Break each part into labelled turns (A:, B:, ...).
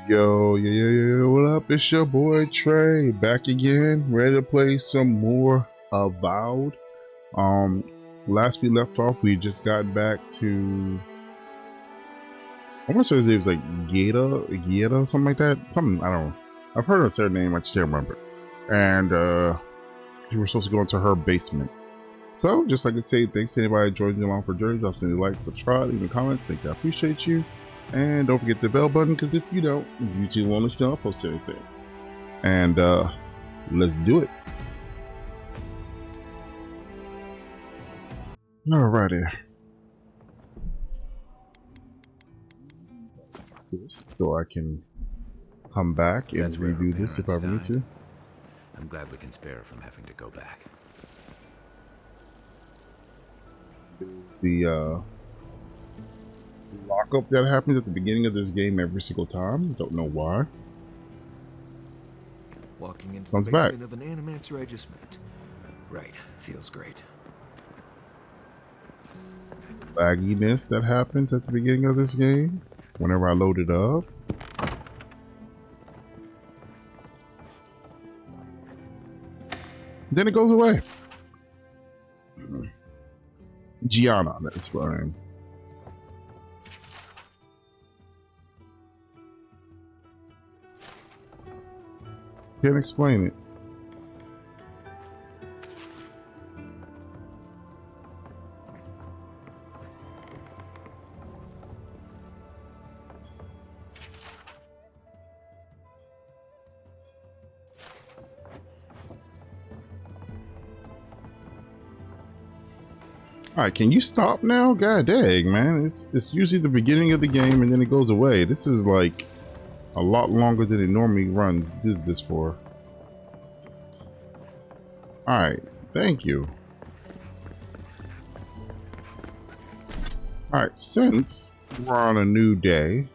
A: Yo, what up? It's your boy Trey, back again, ready to play some more Avowed. Last we left off, we just got back to, I want to say his name was like Giatta, something like that. Something, I don't know. I've heard of her name, I just can't remember. And we were supposed to go into her basement. So, just like I say, thanks to anybody joining along for journey. Drop any likes, subscribe, leave comments. Thank you, I appreciate you. And don't forget the bell button, because if you don't, YouTube won't let you know I post anything. And let's do it. Alrighty. So I can come back and redo this if I ever need to.
B: I'm glad we can spare her from having to go back.
A: The lockup that happens at the beginning of this game every single time. Don't know why.
B: Walking into
A: Comes
B: the basement of an animator I just met. Right, feels great.
A: Lagginess that happens at the beginning of this game whenever I load it up. Then it goes away. Giatta, that's what I am. Can't explain it. Alright, can you stop now? God dang, man. It's usually the beginning of the game and then it goes away. This is like a lot longer than it normally runs this for. Alright, thank you. Alright, since we're on a new day,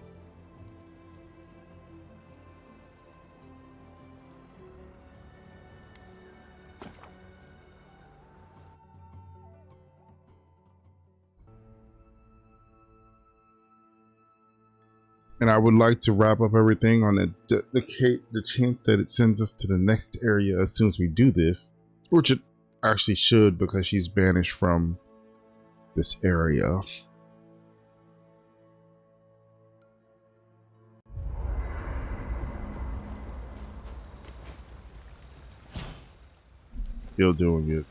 A: and I would like to wrap up everything on the chance that it sends us to the next area as soon as we do this, which it actually should because she's banished from this area. Still doing it.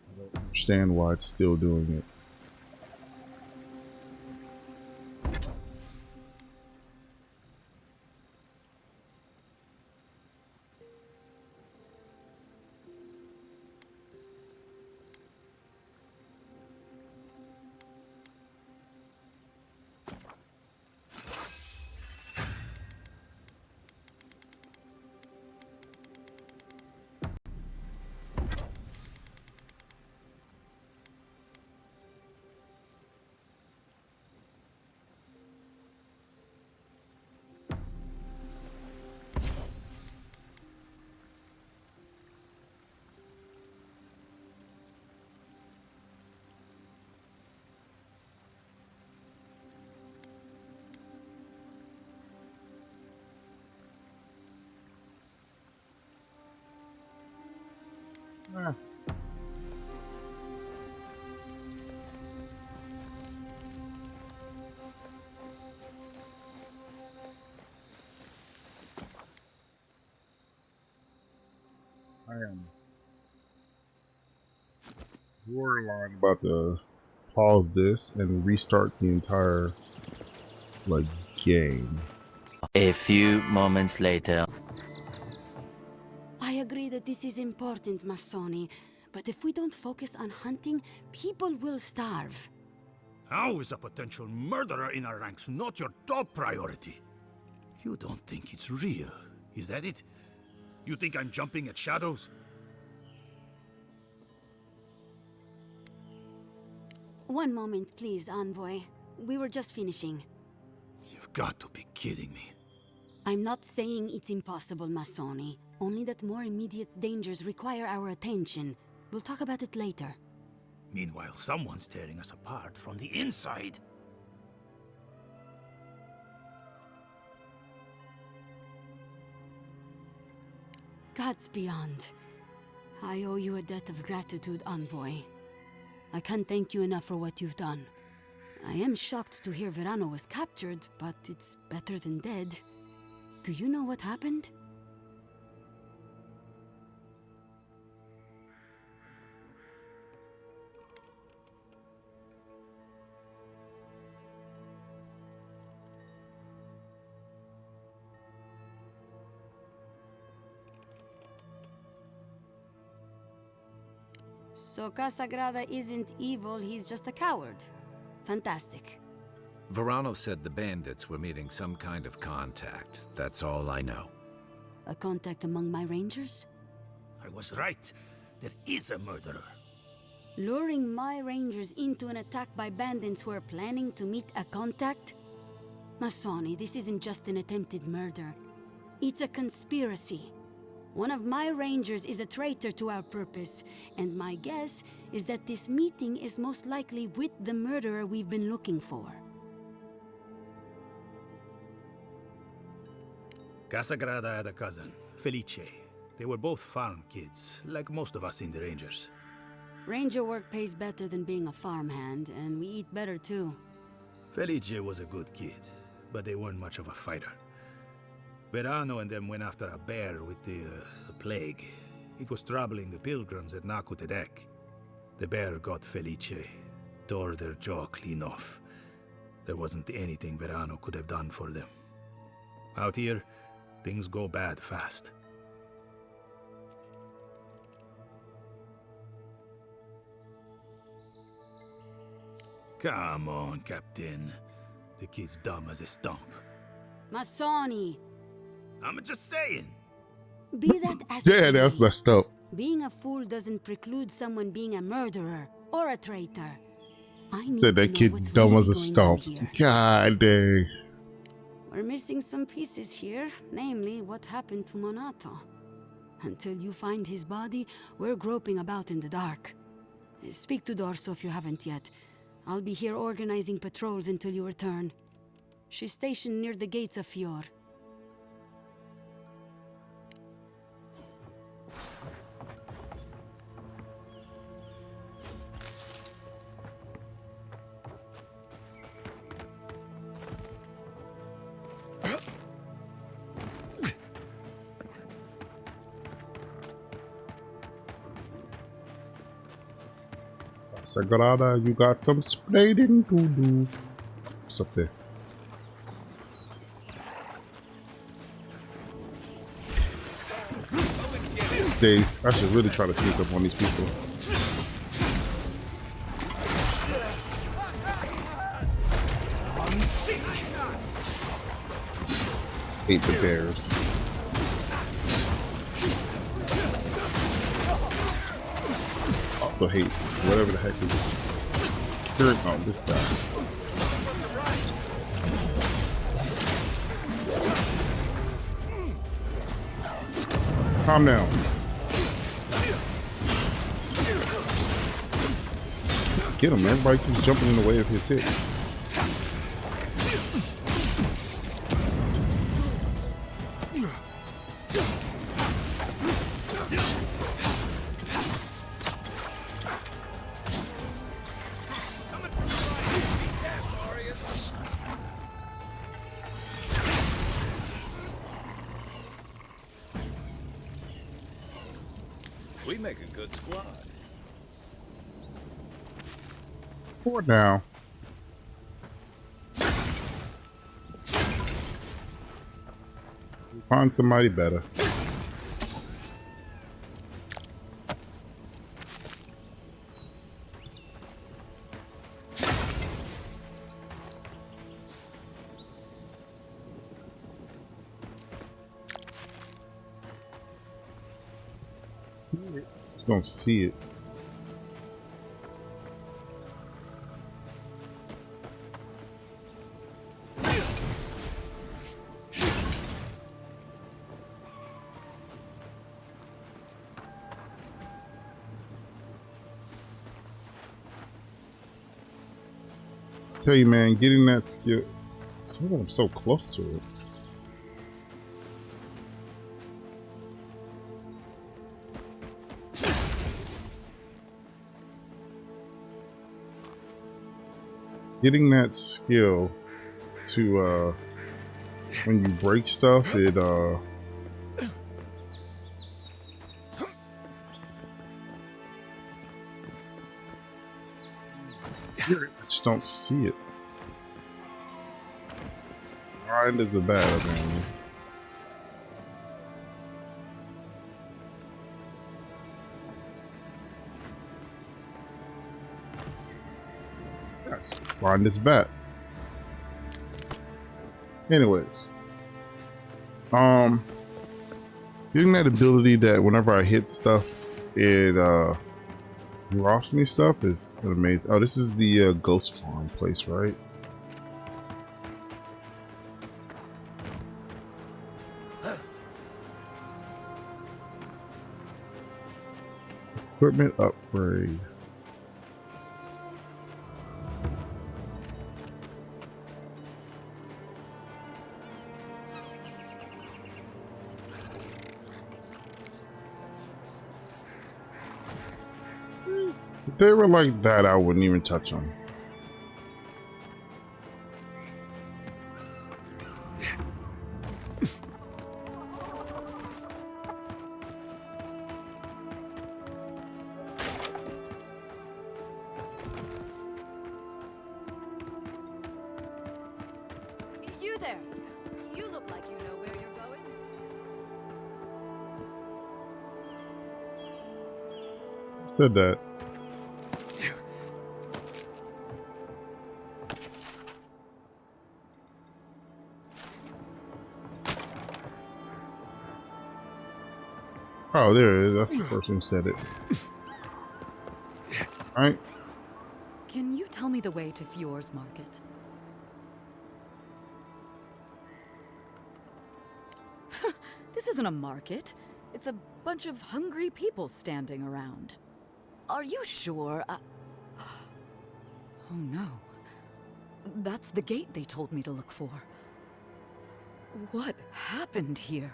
A: I don't understand why it's still doing it. I am borderline about to pause this and restart the entire game.
C: A few moments later.
D: I agree that this is important, Masoni, but if we don't focus on hunting, people will starve.
E: How is a potential murderer in our ranks not your top priority? You don't think it's real, is that it? You think I'm jumping at shadows?
D: One moment, please, Envoy. We were just finishing.
E: You've got to be kidding me.
D: I'm not saying it's impossible, Masoni. Only that more immediate dangers require our attention. We'll talk about it later.
E: Meanwhile, someone's tearing us apart from the inside.
D: Gods beyond. I owe you a debt of gratitude, Envoy. I can't thank you enough for what you've done. I am shocked to hear Verano was captured, but it's better than dead. Do you know what happened? So Casagrada isn't evil, he's just a coward. Fantastic.
F: Verano said the bandits were meeting some kind of contact. That's all I know.
D: A contact among my rangers?
E: I was right. There is a murderer.
D: Luring my rangers into an attack by bandits who are planning to meet a contact? Masoni, this isn't just an attempted murder. It's a conspiracy. One of my rangers is a traitor to our purpose, and my guess is that this meeting is most likely with the murderer we've been looking for.
E: Casagrada had a cousin, Felice. They were both farm kids, like most of us in the Rangers.
D: Ranger work pays better than being a farmhand, and we eat better too.
E: Felice was a good kid, but they weren't much of a fighter. Verano and them went after a bear with the plague. It was troubling the pilgrims at Naku Tedek. The bear got Felice, tore their jaw clean off. There wasn't anything Verano could have done for them. Out here, things go bad fast. Come on, Captain. The kid's dumb as a stump.
D: Masoni!
E: I'm just saying.
D: Be that as
A: Yeah,
D: it
A: that's
D: may,
A: messed up.
D: being a fool doesn't preclude someone being a murderer or a traitor. I need
A: Said
D: to
A: that
D: know
A: kid
D: what's
A: dumb
D: really
A: as a
D: going on
A: stump.
D: here.
A: God dang.
D: We're missing some pieces here, namely what happened to Monato. Until you find his body, we're groping about in the dark. Speak to Dorso if you haven't yet. I'll be here organizing patrols until you return. She's stationed near the gates of Fior.
A: Sagrada, you got some splaining to do. What's up there? Days, I should really try to sneak up on these people. Hate the bears. Also hate whatever the heck is this. Spirit on this guy. Calm down. Get him, everybody keeps jumping in the way of his hit.
F: We make a good squad.
A: For now. Find somebody better. Just don't see it. Tell you, man, getting that skill. I'm so close to it. Getting that skill to when you break stuff, it I just don't see it. Grind is a bad man. Yes, grind is bad. Anyways, getting that ability that whenever I hit stuff, it drops me stuff is amazing. Oh, this is the ghost farm place, right? Equipment upgrade. If they were like that, I wouldn't even touch them.
D: You there. You look like you know where you're going.
A: Said that. Oh, there it is. That's the person who said it. Alright.
G: Can you tell me the way to Fjord's Market? This isn't a market. It's a bunch of hungry people standing around. Are you sure? Oh no. That's the gate they told me to look for. What happened here?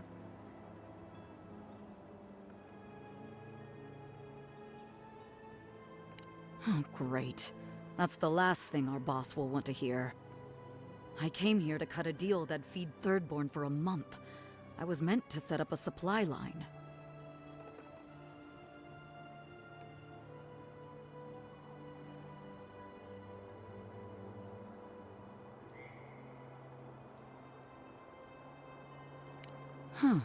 G: Oh, great. That's the last thing our boss will want to hear. I came here to cut a deal that'd feed Thirdborn for a month. I was meant to set up a supply line. Huh.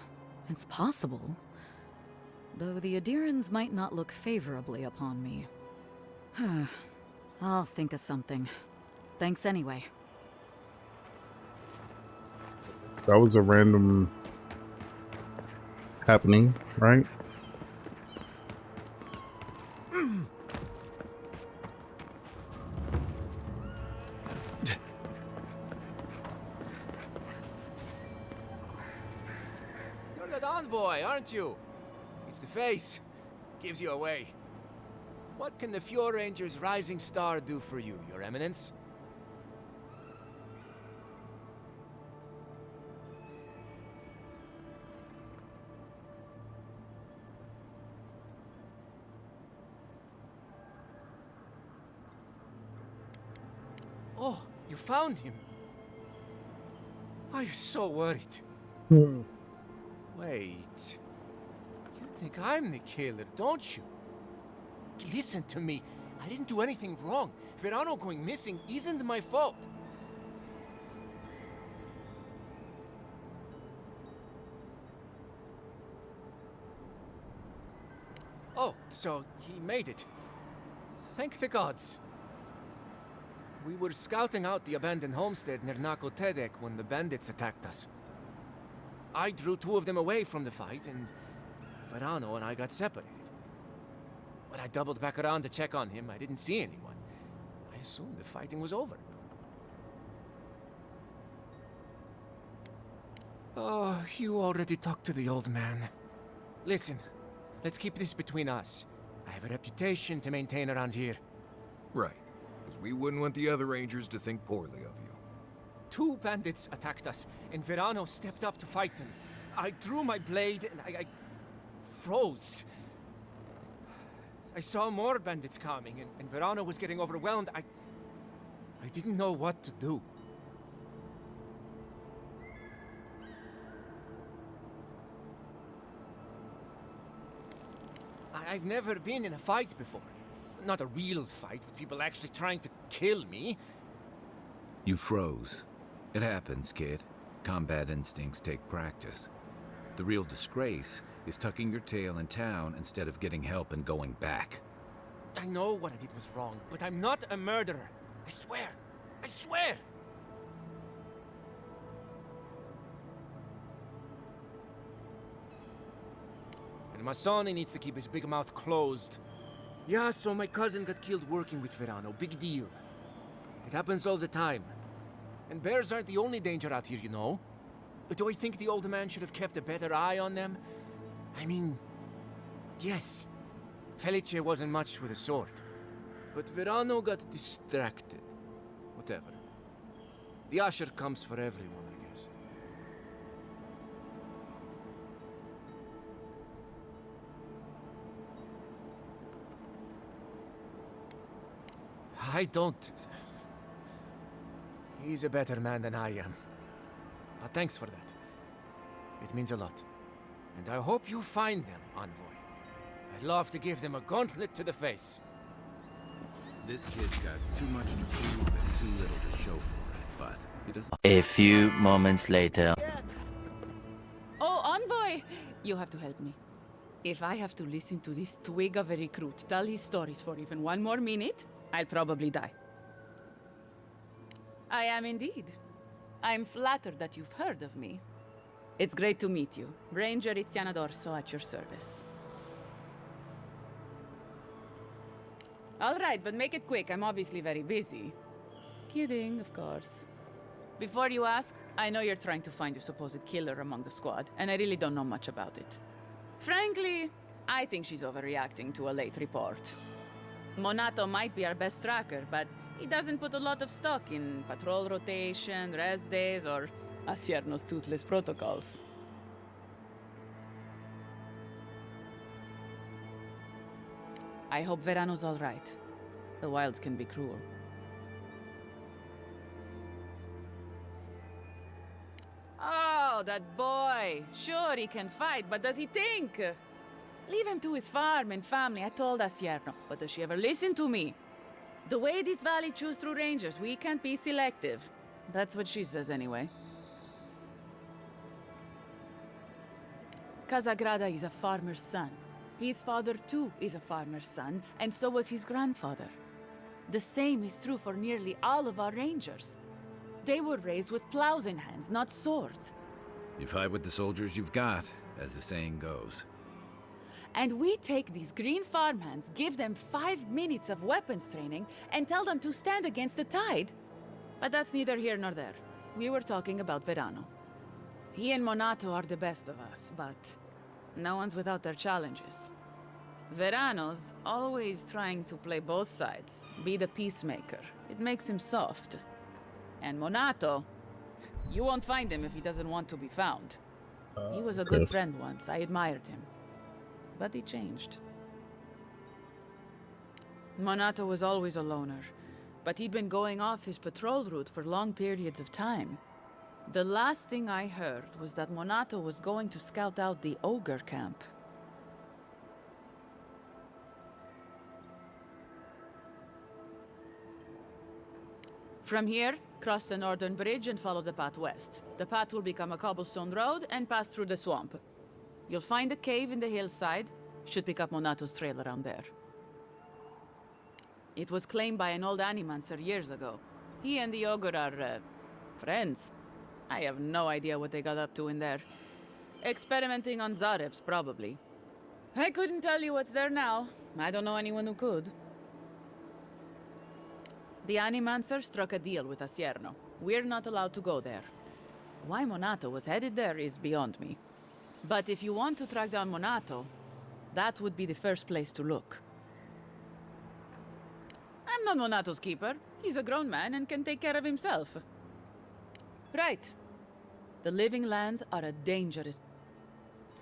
G: It's possible. Though the Adirans might not look favorably upon me. I'll think of something. Thanks anyway.
A: That was a random happening, right?
B: You're that envoy, aren't you? It's the face. Gives you away. What can the Fjord Ranger's rising star do for you, Your Eminence? Oh, you found him. I was so worried. Wait. You think I'm the killer, don't you? Listen to me. I didn't do anything wrong. Verano going missing isn't my fault. Oh, so he made it. Thank the gods. We were scouting out the abandoned homestead near Naku Tedek when the bandits attacked us. I drew two of them away from the fight, and Verano and I got separated. When I doubled back around to check on him, I didn't see anyone. I assumed the fighting was over. Oh, you already talked to the old man. Listen, let's keep this between us. I have a reputation to maintain around here.
F: Right.
H: We wouldn't want the other Rangers to think poorly of you.
B: 2 bandits attacked us, and Verano stepped up to fight them. I drew my blade, and I froze. I saw more bandits coming, and Verano was getting overwhelmed. I didn't know what to do. I've never been in a fight before. Not a real fight with people actually trying to kill me.
F: You froze. It happens, kid. Combat instincts take practice. The real disgrace is tucking your tail in town instead of getting help and going back.
B: I know what I did was wrong, but I'm not a murderer. I swear. I swear! And Masoni needs to keep his big mouth closed. Yeah, so my cousin got killed working with Verano. Big deal. It happens all the time. And bears aren't the only danger out here, you know. But do I think the old man should have kept a better eye on them? I mean, yes. Felice wasn't much with a sword. But Verano got distracted. Whatever. The usher comes for everyone, I guess. I don't... He's a better man than I am. But thanks for that. It means a lot. And I hope you find them, Envoy. I'd love to give them a gauntlet to the face.
F: This kid's got too much to prove and too little to show for it, but he doesn't...
C: A few moments later.
I: Oh, Envoy! You have to help me. If I have to listen to this twig of a recruit tell his stories for even 1 more minute, I'll probably die. I am indeed. I'm flattered that you've heard of me. It's great to meet you. Ranger Acierno at your service. All right, but make it quick. I'm obviously very busy. Kidding, of course. Before you ask, I know you're trying to find your supposed killer among the squad, and I really don't know much about it. Frankly, I think she's overreacting to a late report. Monato might be our best tracker, but he doesn't put a lot of stock in patrol rotation, rest days, or Acierno's toothless protocols. I hope Verano's all right. The wilds can be cruel. Oh, that boy! Sure, he can fight, but does he think? Leave him to his farm and family, I told Acierno. But does she ever listen to me? The way this valley chews through rangers, we can't be selective. That's what she says anyway. Casagrada is a farmer's son. His father too is a farmer's son, and so was his grandfather. The same is true for nearly all of our rangers. They were raised with plows in hands, not swords.
F: You fight with the soldiers you've got, as the saying goes.
I: And we take these green farmhands, give them 5 minutes of weapons training, and tell them to stand against the tide. But that's neither here nor there. We were talking about Verano. He and Monato are the best of us, but no one's without their challenges. Verano's always trying to play both sides, be the peacemaker. It makes him soft. And Monato, you won't find him if he doesn't want to be found. He was a good friend once. I admired him. But he changed. Monato was always a loner, but he'd been going off his patrol route for long periods of time. The last thing I heard was that Monato was going to scout out the ogre camp. From here, cross the northern bridge and follow the path west. The path will become a cobblestone road and pass through the swamp. You'll find a cave in the hillside. Should pick up Monato's trail around there. It was claimed by an old animancer years ago. He and the ogre are, friends. I have no idea what they got up to in there. Experimenting on Zarebs, probably. I couldn't tell you what's there now. I don't know anyone who could. The animancer struck a deal with Acierno. We're not allowed to go there. Why Monato was headed there is beyond me. But if you want to track down Monato, that would be the first place to look. I'm not Monato's keeper. He's a grown man and can take care of himself. Right. The living lands are a dangerous...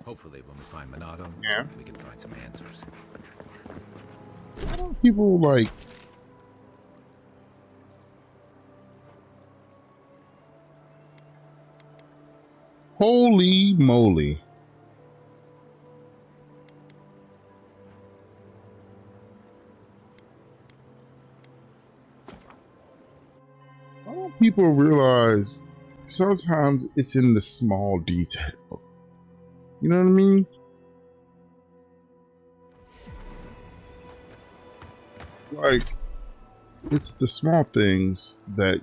F: Hopefully when we find Minato,
A: Yeah.
F: we can find some answers.
A: People like holy moly. I don't people realize sometimes it's in the small detail. You know what I mean? Like, it's the small things that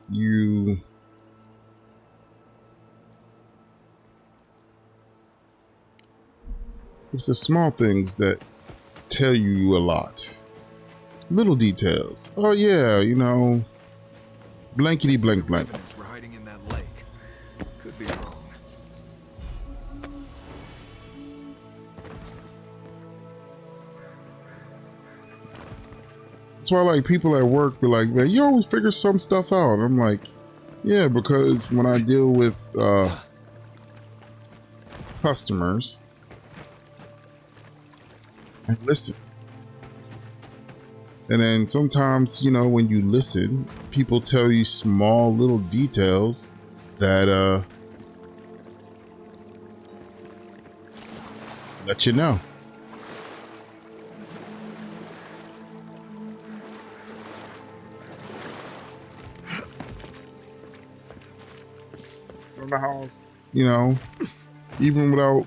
A: it's the small things that tell you a lot. Little details. Oh yeah, you know, blankety blank blank.
H: We're hiding in that lake. Could be wrong.
A: That's why like people at work be like, man, you always figure some stuff out. I'm like, yeah, because when I deal with customers, I listen. And then sometimes, you know, when you listen, people tell you small little details that let you know. From the house, you know, even without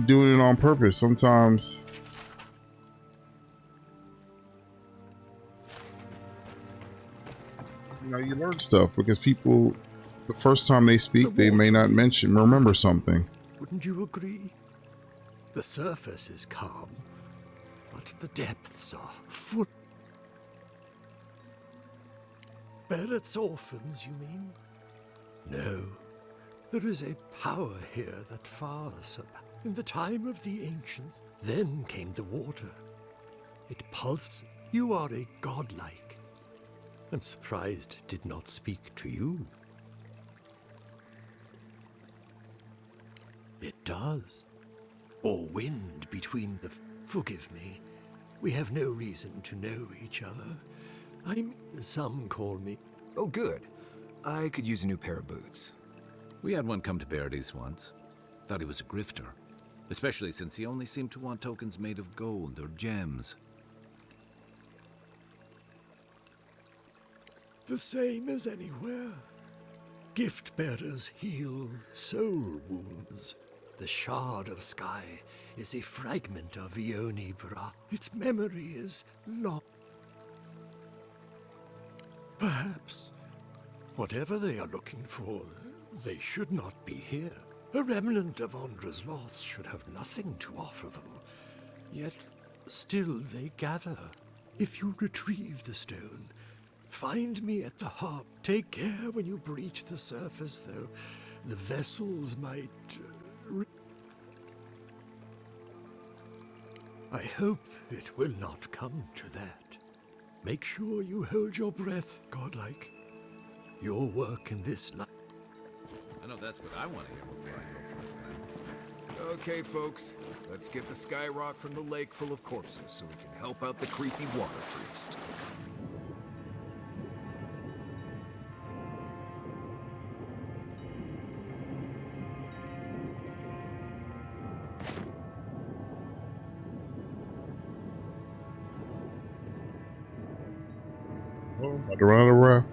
A: doing it on purpose, sometimes you know, you learn stuff because people, the first time they speak, they may not remember something.
J: Wouldn't you agree? The surface is calm, but the depths are full. Barrett's orphans, you mean? No. There is a power here that far surpasses. In the time of the ancients, then came the water. It pulsed. You are a godlike. I'm surprised it did not speak to you. It does. Or wind between the... Forgive me. We have no reason to know each other. Some call me...
H: Oh, good. I could use a new pair of boots.
F: We had one come to Paradise once. Thought he was a grifter. Especially since he only seemed to want tokens made of gold or gems.
J: The same as anywhere. Gift bearers heal soul wounds. The shard of sky is a fragment of Ioni Bra. Its memory is lost. Perhaps, whatever they are looking for, they should not be here. A remnant of Ondra's loss should have nothing to offer them. Yet, still they gather. If you retrieve the stone, find me at the harp. Take care when you breach the surface, though. The vessels might... I hope it will not come to that. Make sure you hold your breath, godlike. Your work in this life...
F: I know that's what I want to hear before I go first, man.
H: Okay, folks. Let's get the sky rock from the lake full of corpses so we can help out the creepy water priest.
A: Oh, about to run out of breath.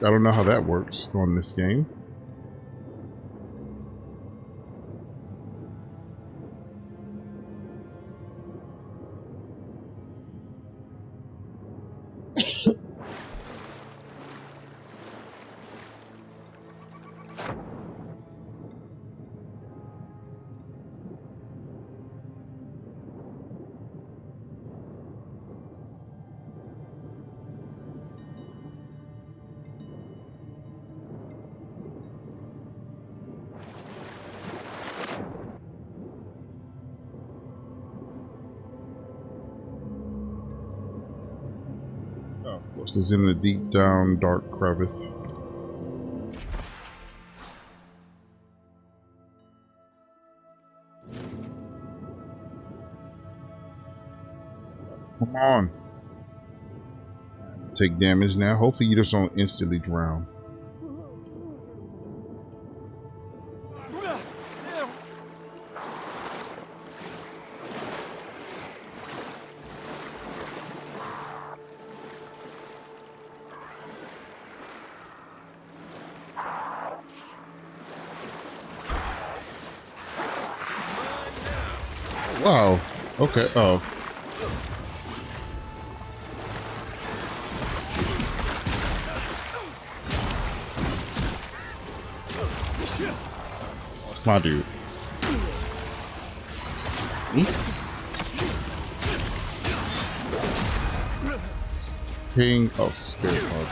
A: I don't know how that works on this game. Is in a deep down dark crevice. Come on. Take damage now. Hopefully you just don't instantly drown. Wow. Okay. Oh. That's my dude. King of Spirit. Oh,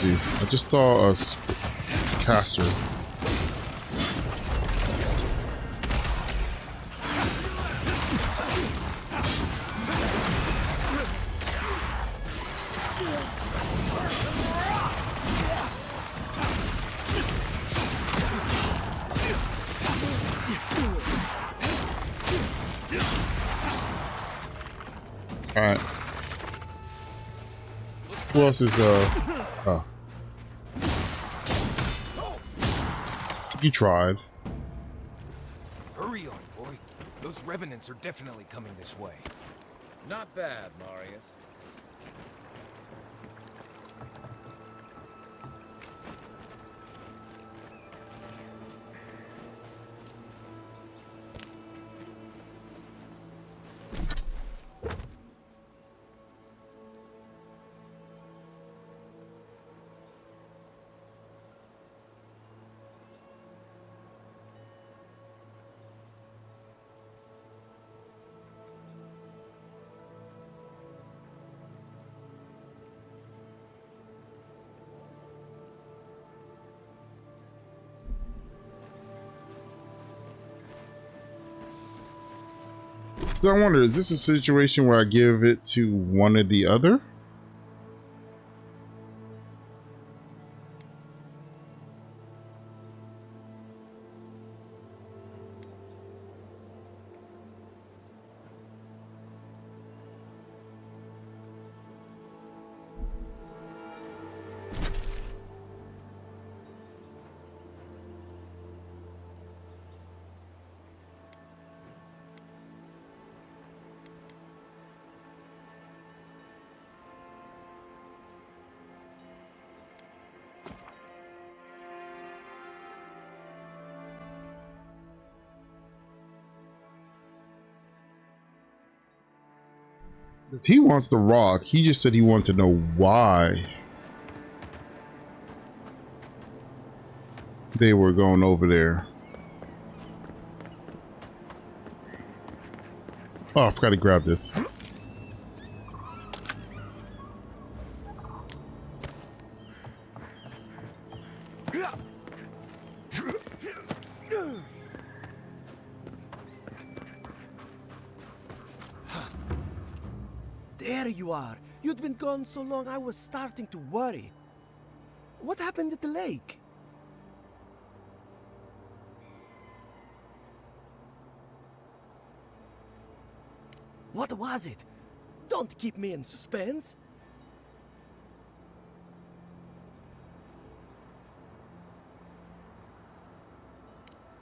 A: dude. I just saw a caster. Alright. Who else is, oh. You tried.
B: Hurry on, boy. Those revenants are definitely coming this way.
H: Not bad, Marius.
A: So I wonder, is this a situation where I give it to one or the other? If he wants the rock, he just said he wanted to know why they were going over there. Oh, I forgot to grab this.
K: There you are. You'd been gone so long I was starting to worry. What happened at the lake? What was it? Don't keep me in suspense.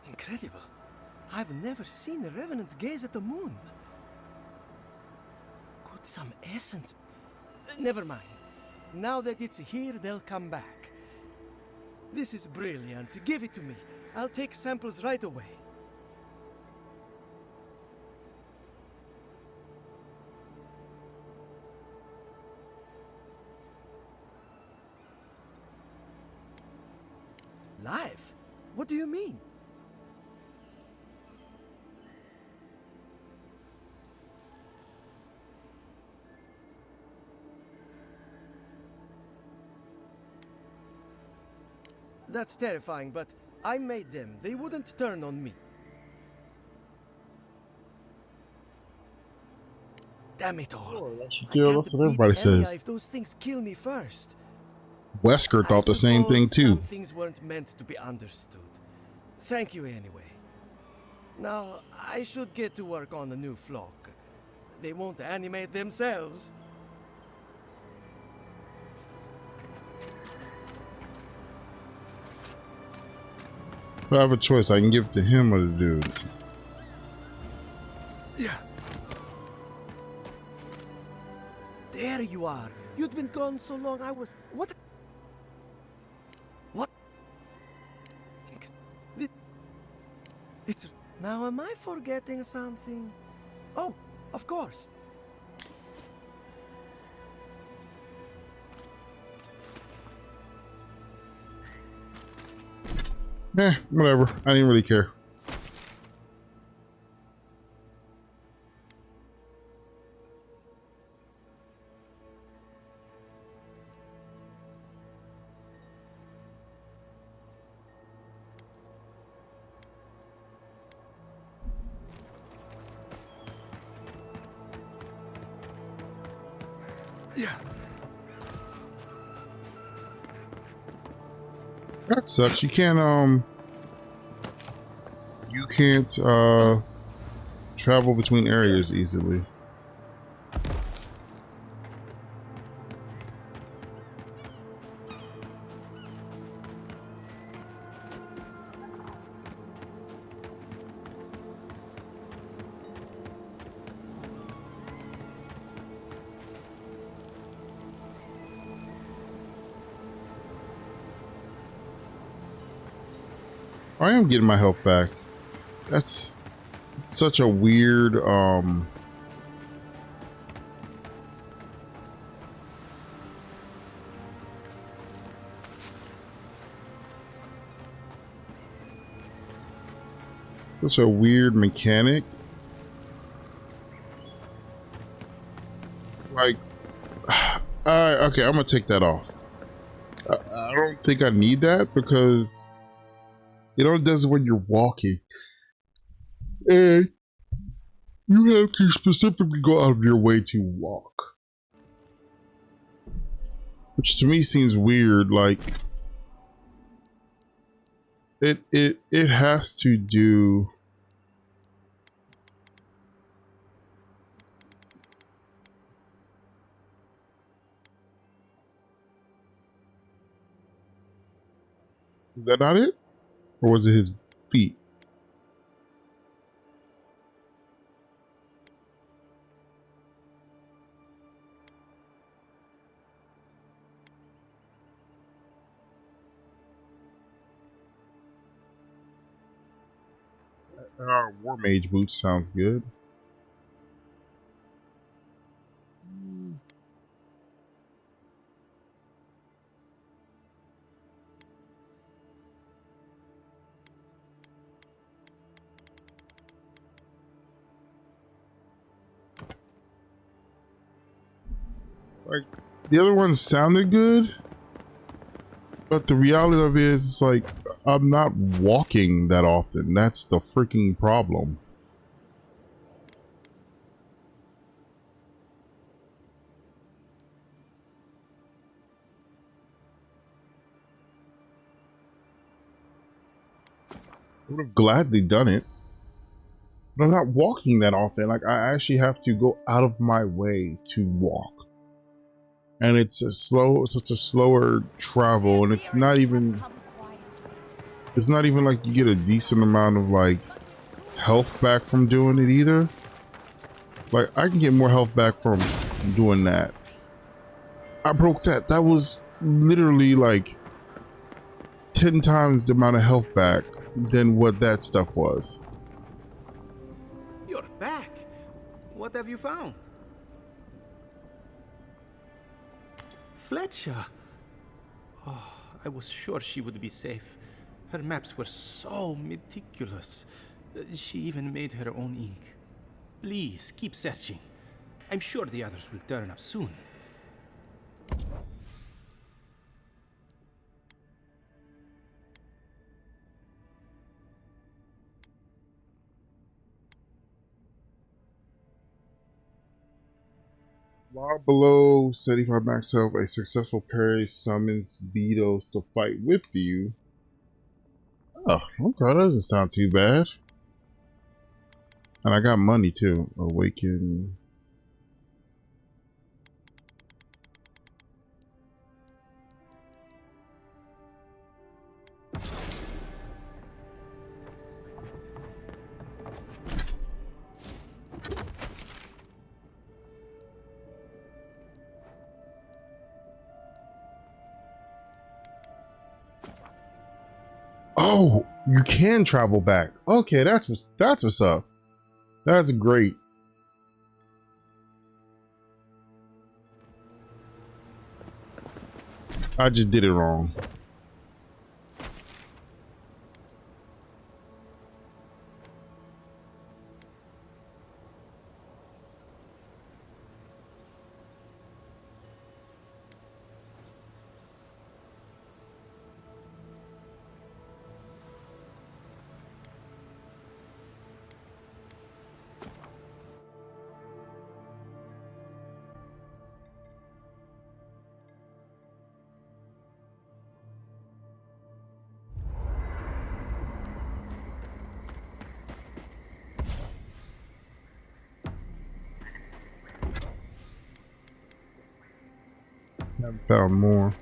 K: Incredible. I've never seen the revenants gaze at the moon. Could some essence... Never mind. Now that it's here, they'll come back. This is brilliant. Give it to me. I'll take samples right away. Life? What do you mean? That's terrifying, but I made them. They wouldn't turn on me. Damn it all. I
A: Yeah,
K: can't
A: that's what
K: beat
A: everybody
K: Elia
A: says.
K: if those things kill me first.
A: Wesker
K: I
A: thought the same thing
K: suppose
A: too.
K: some things weren't meant to be understood. Thank you anyway. Now, I should get to work on the new flock. They won't animate themselves.
A: If I have a choice, I can give it to him or the dude.
K: Yeah. There you are. You'd been gone so long I was... What? What? It's... Now am I forgetting something? Oh, of course.
A: Whatever. I didn't really care.
K: Yeah.
A: That sucks. You can't travel between areas easily. I am getting my health back. That's such a weird such a weird mechanic. Like, okay, I'm gonna take that off. I don't think I need that because it only does it when you're walking, and you have to specifically go out of your way to walk, which to me seems weird. Like, it has to do. Is that not it? Or was it his feet? War mage boots sounds good. Like, the other ones sounded good, but the reality of it is, like, I'm not walking that often. That's the freaking problem. I would have gladly done it, but I'm not walking that often. Like, I actually have to go out of my way to walk. And it's such a slower travel, and it's not even like you get a decent amount of, like, health back from doing it either. Like, I can get more health back from doing that. I broke that. That was literally like 10 times the amount of health back than what that stuff was.
E: You're back. What have you found? Fletcher. Oh, I was sure she would be safe. Her maps were so meticulous. She even made her own ink. Please, keep searching. I'm sure the others will turn up soon.
A: While below 75 max health, a successful parry summons beetles to fight with you. Oh, okay, that doesn't sound too bad. And I got money too. Awaken. Oh, you can travel back. Okay, that's what's up. That's great. I just did it wrong. I found more.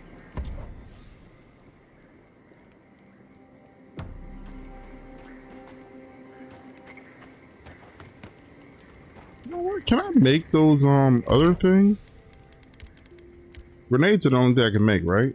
A: You know what? Can I make those other things? Grenades are the only thing I can make, right?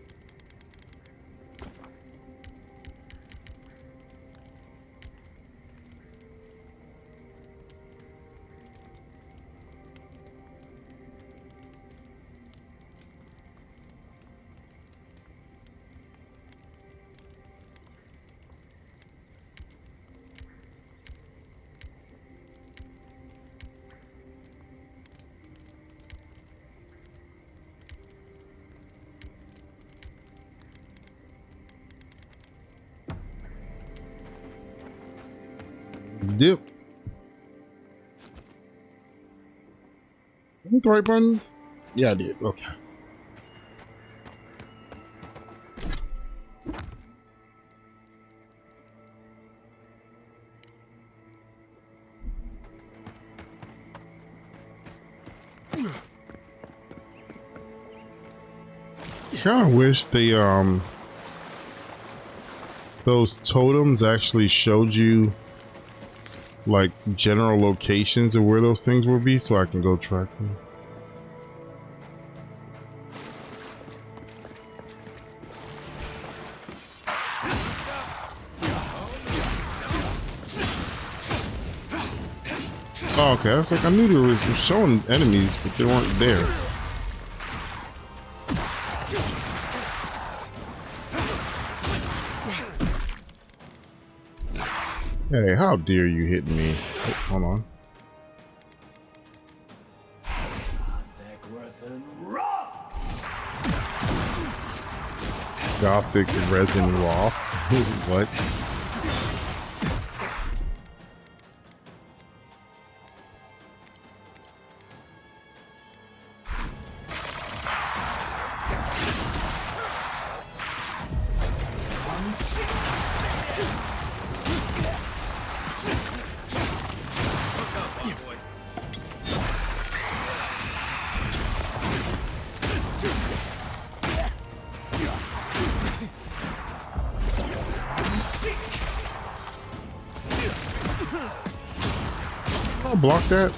A: Dip. Hit the right button? Yeah, I did. Okay. Kinda wish they those totems actually showed you like general locations of where those things will be so I can go track them. Oh, okay, I was like, I knew there was showing enemies, but they weren't there. Hey, how dare you hit me? Oh, hold on. Gothic resin raw. What? I'll block that.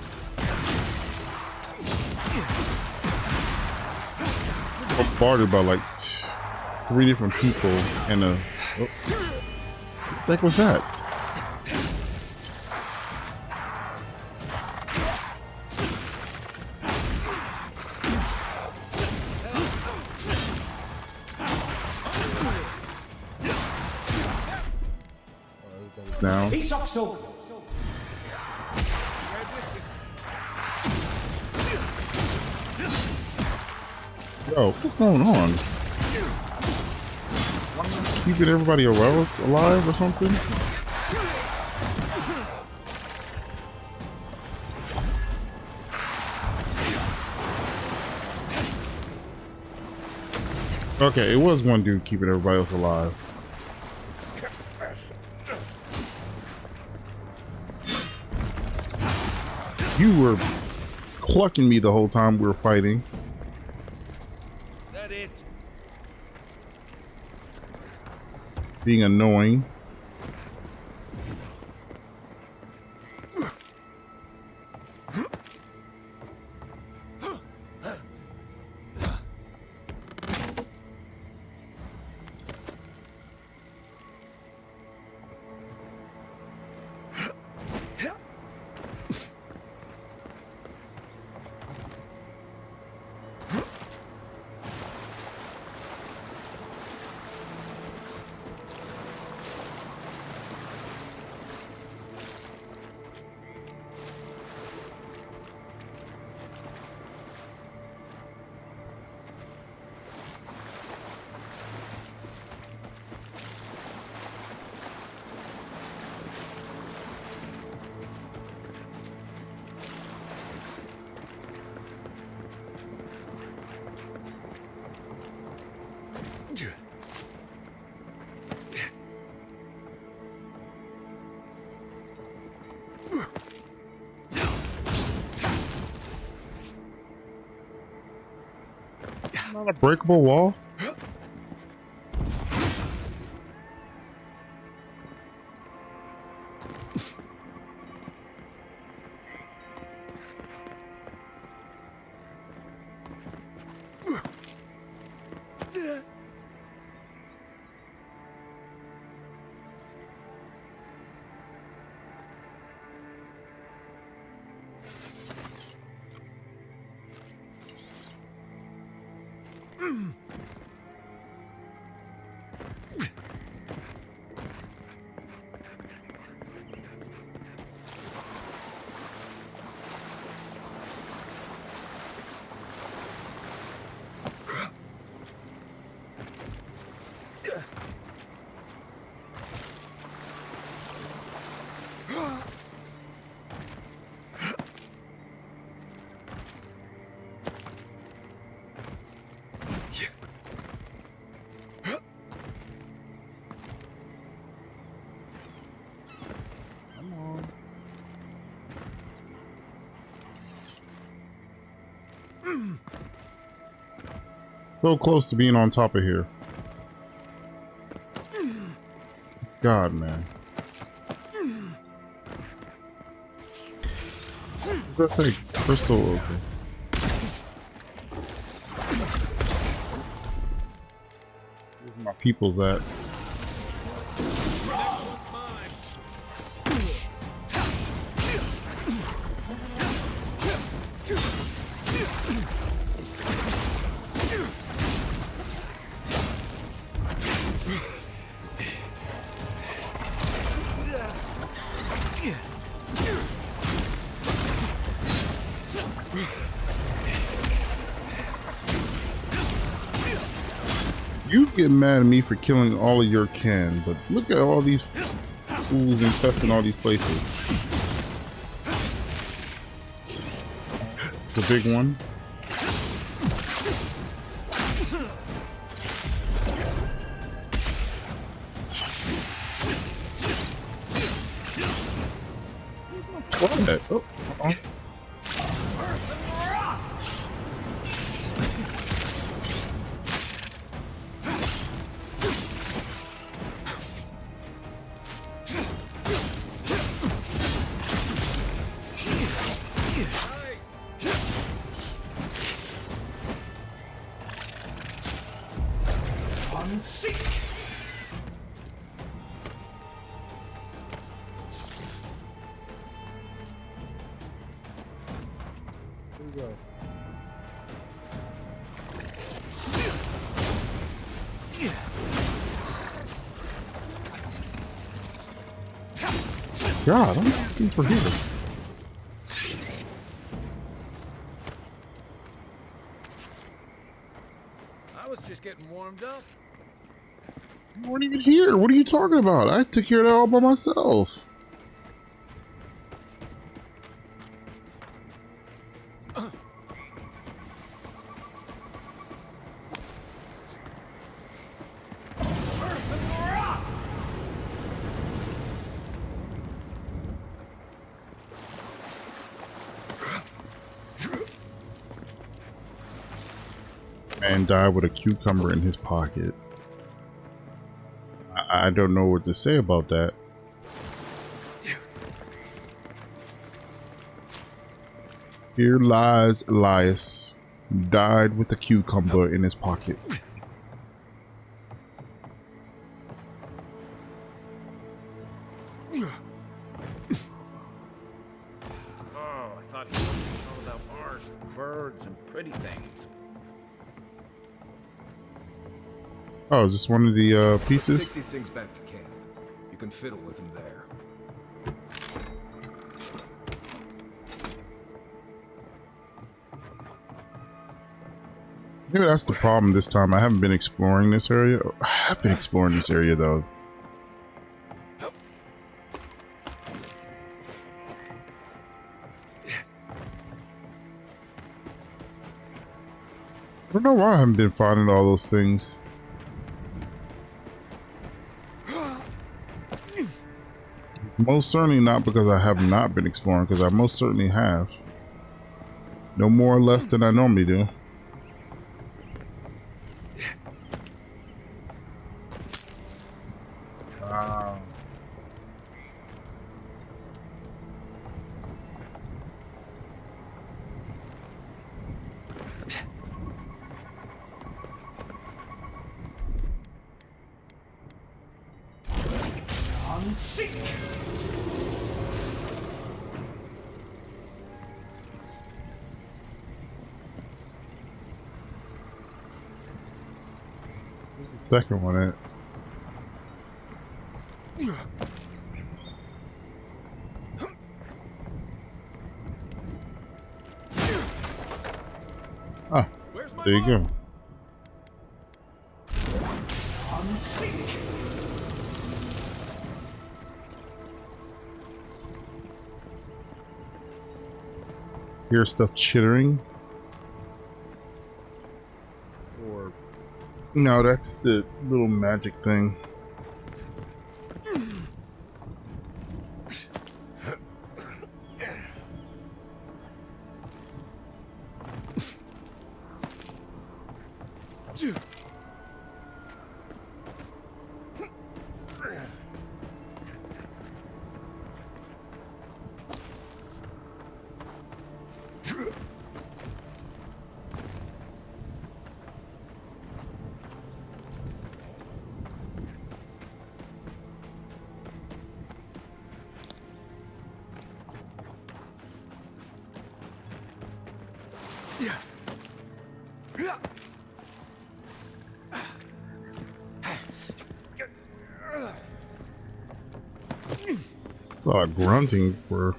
A: I'm bombarded by like 3 different people and a. Oh, what the heck was that? Now. Yo, what's going on? Keeping everybody else alive or something? Okay, it was one dude keeping everybody else alive. You were clucking me the whole time we were fighting.
E: That it?
A: Being annoying. Not a breakable wall? So close to being on top of here. God, man. That's like crystal open. Where's my peoples at? You get mad at me for killing all of your kin, but look at all these fools infesting all these places. The big one. What? Oh, God, these were here.
E: I was just getting warmed up.
A: You weren't even here. What are you talking about? I took care of that all by myself. and died with a cucumber in his pocket. I don't know what to say about that. Here lies Elias, died with a cucumber in his pocket.
F: Oh, I thought he was all about art, birds, and pretty things.
A: Oh, is this one of the
H: Let's take
A: pieces?
H: these things back to camp. You can fiddle with them there.
A: Maybe that's the problem this time. I haven't been exploring this area. I have been exploring this area though. I don't know why I haven't been finding all those things. Most certainly not because I have not been exploring, because I most certainly have. No more or less than I normally do. Wow. Where's the second one at? Ah, there you go. Hear stuff chittering. Or no, that's the little magic thing. A lot of grunting for.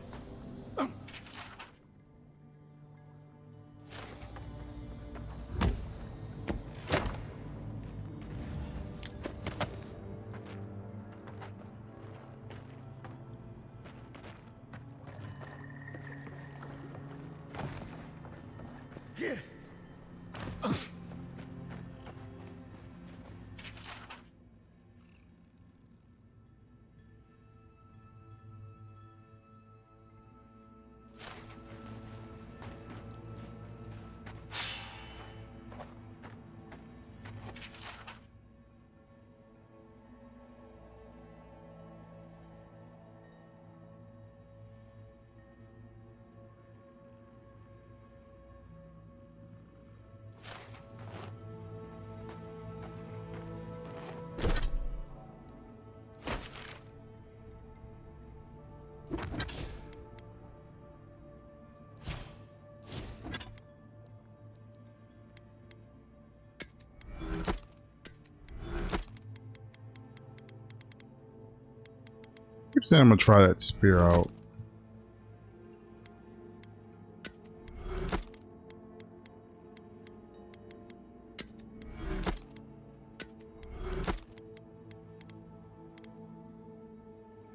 A: I keep saying I'm gonna try that spear out.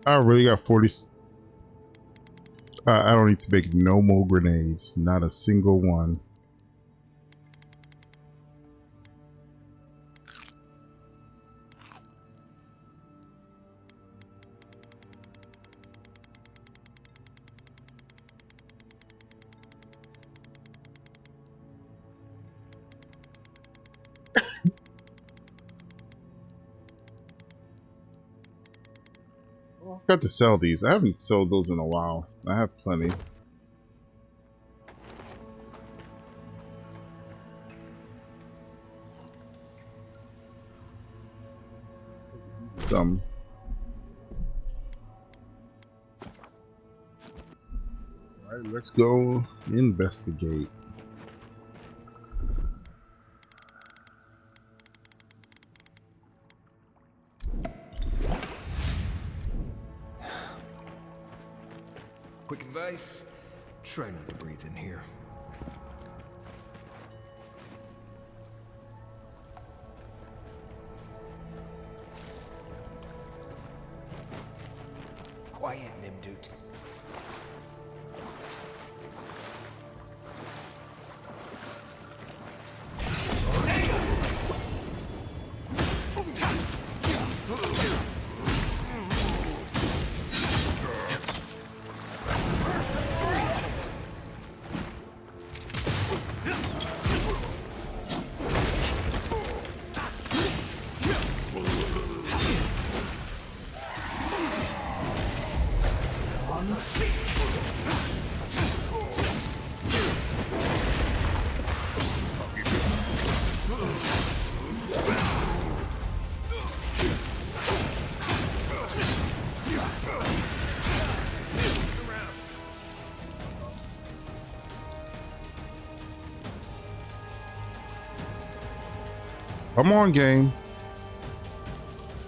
A: I really got 40. I don't need to make no more grenades. Not a single one. Got to sell these. I haven't sold those in a while. I have plenty. Some. Alright, let's go investigate.
H: Quick advice, try not to breathe in here. Quiet, Nimdut.
A: Come on, game.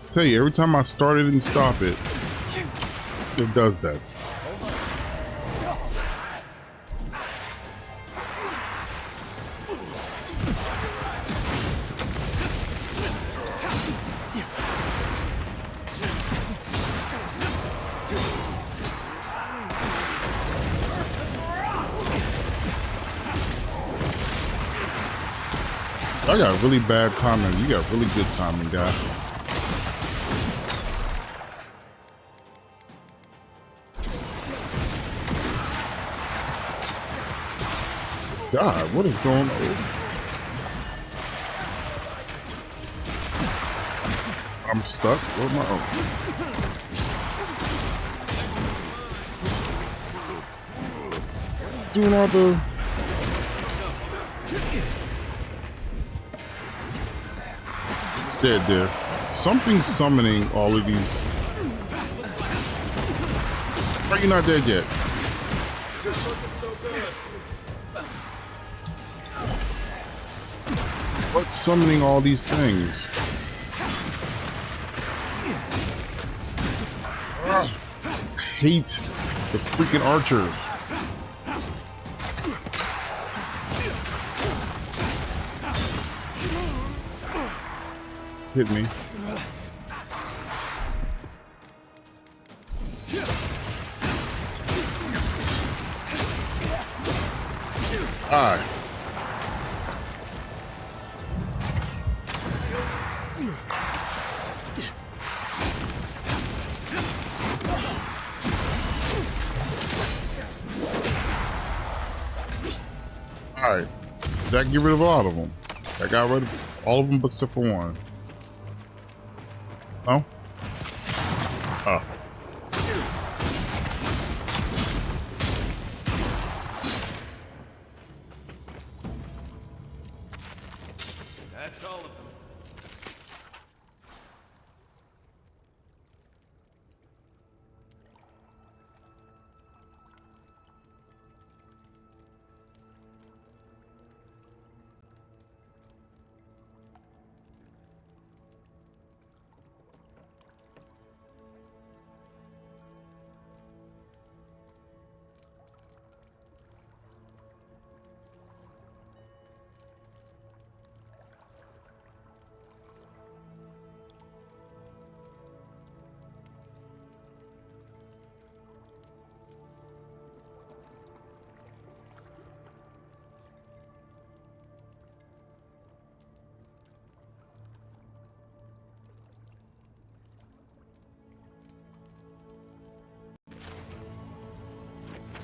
A: Tell you, every time I start it and stop it, it does that. I got really bad timing. You got really good timing, guy. God, what is going on? I'm stuck. Where's my doing all the dead there. Something's summoning all of these. Are you not dead yet? What's summoning all these things? I hate the freaking archers. Hit me. Alright. Alright. That get rid of all of them. I got rid of all of them except for one. Oh? Oh.
H: That's all of them.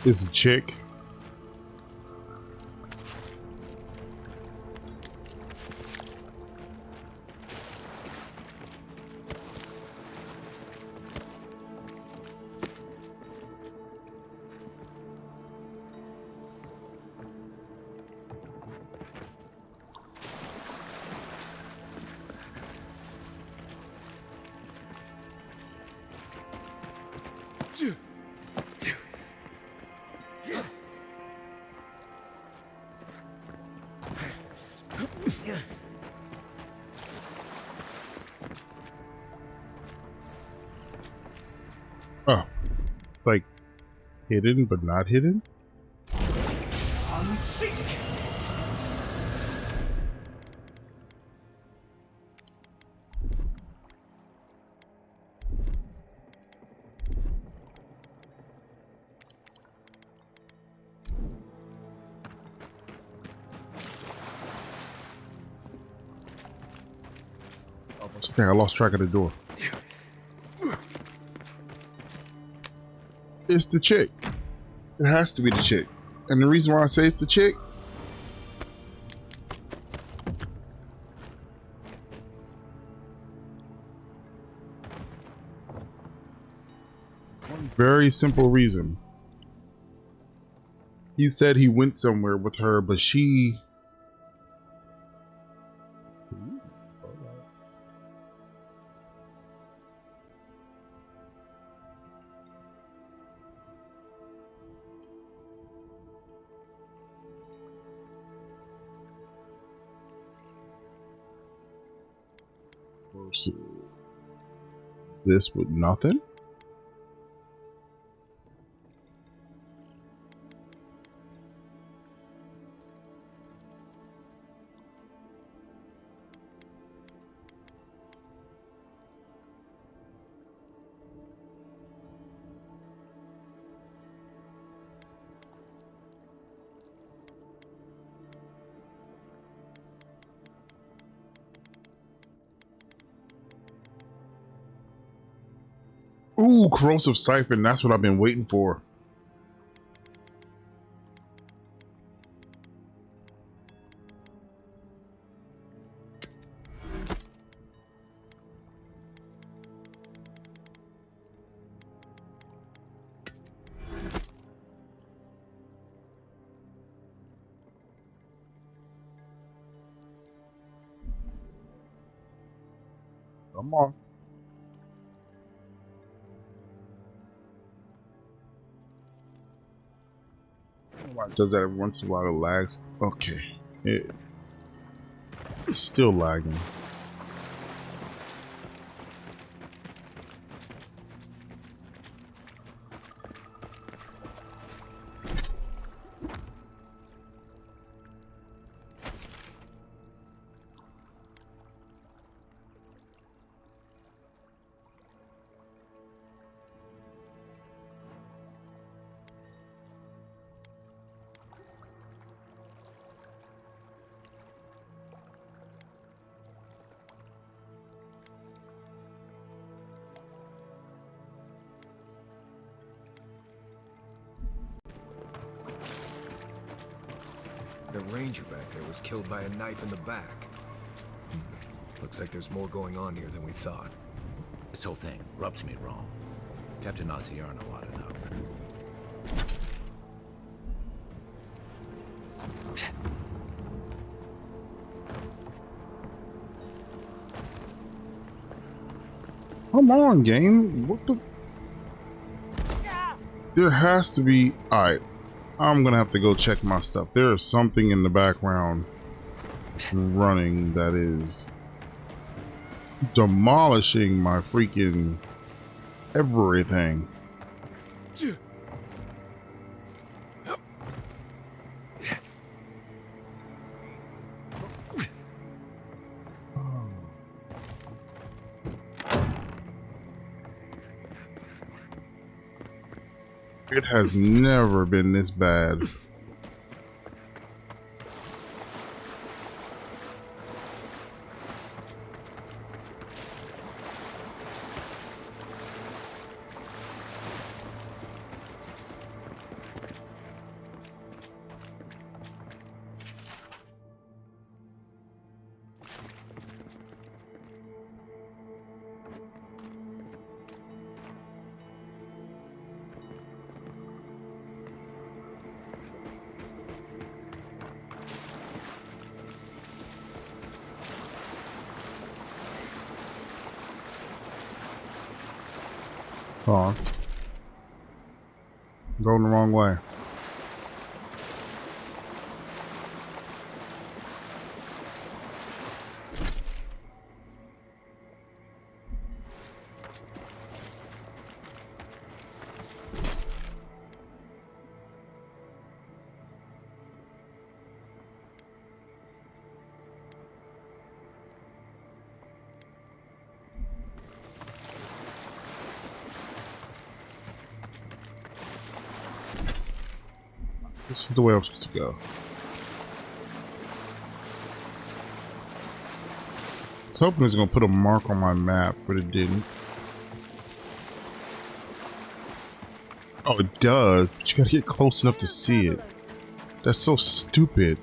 A: It's a chick. Oh, like hidden but not hidden? Okay, I lost track of the door. It's the chick. It has to be the chick. And the reason why I say it's the chick, one very simple reason. He said he went somewhere with her, but she... versus this with nothing? Ooh, corrosive siphon. That's what I've been waiting for. Come on. Why it does that every once in a while? It lags. Okay. It's still lagging.
H: The ranger back there was killed by a knife in the back. Looks like there's more going on here than we thought.
F: This whole thing rubs me wrong. Captain Acierno ought to know.
A: Come on, game. What the? There has to be. Alright. I'm gonna have to go check my stuff. There is something in the background running that is demolishing my freaking everything. It has never been this bad. Hold on. Going the wrong way. This is the way I'm supposed to go. I was hoping it was going to put a mark on my map, but it didn't. Oh, it does, but you gotta get close enough to see it. That's so stupid.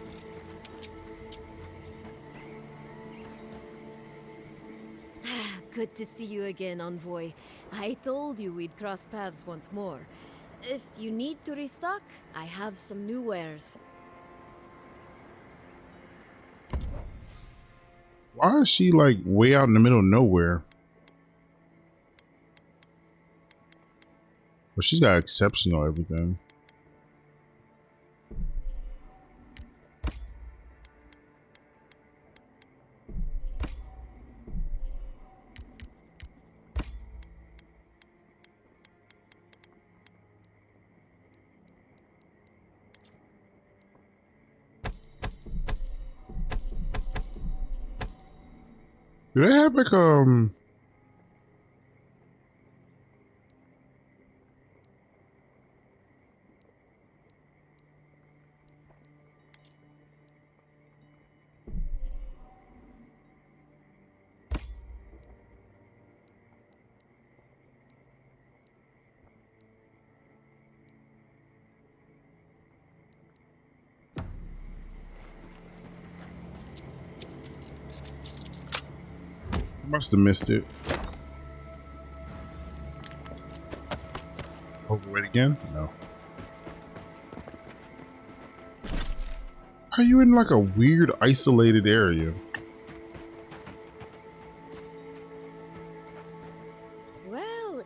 L: Good to see you again, Envoy. I told you we'd cross paths once more. If you need to restock, I have some new wares.
A: Why is she like way out in the middle of nowhere? Well, she's got exceptional everything. Do they have like must have missed it. Overweight again? No. Are you in like a weird isolated area?
L: Well,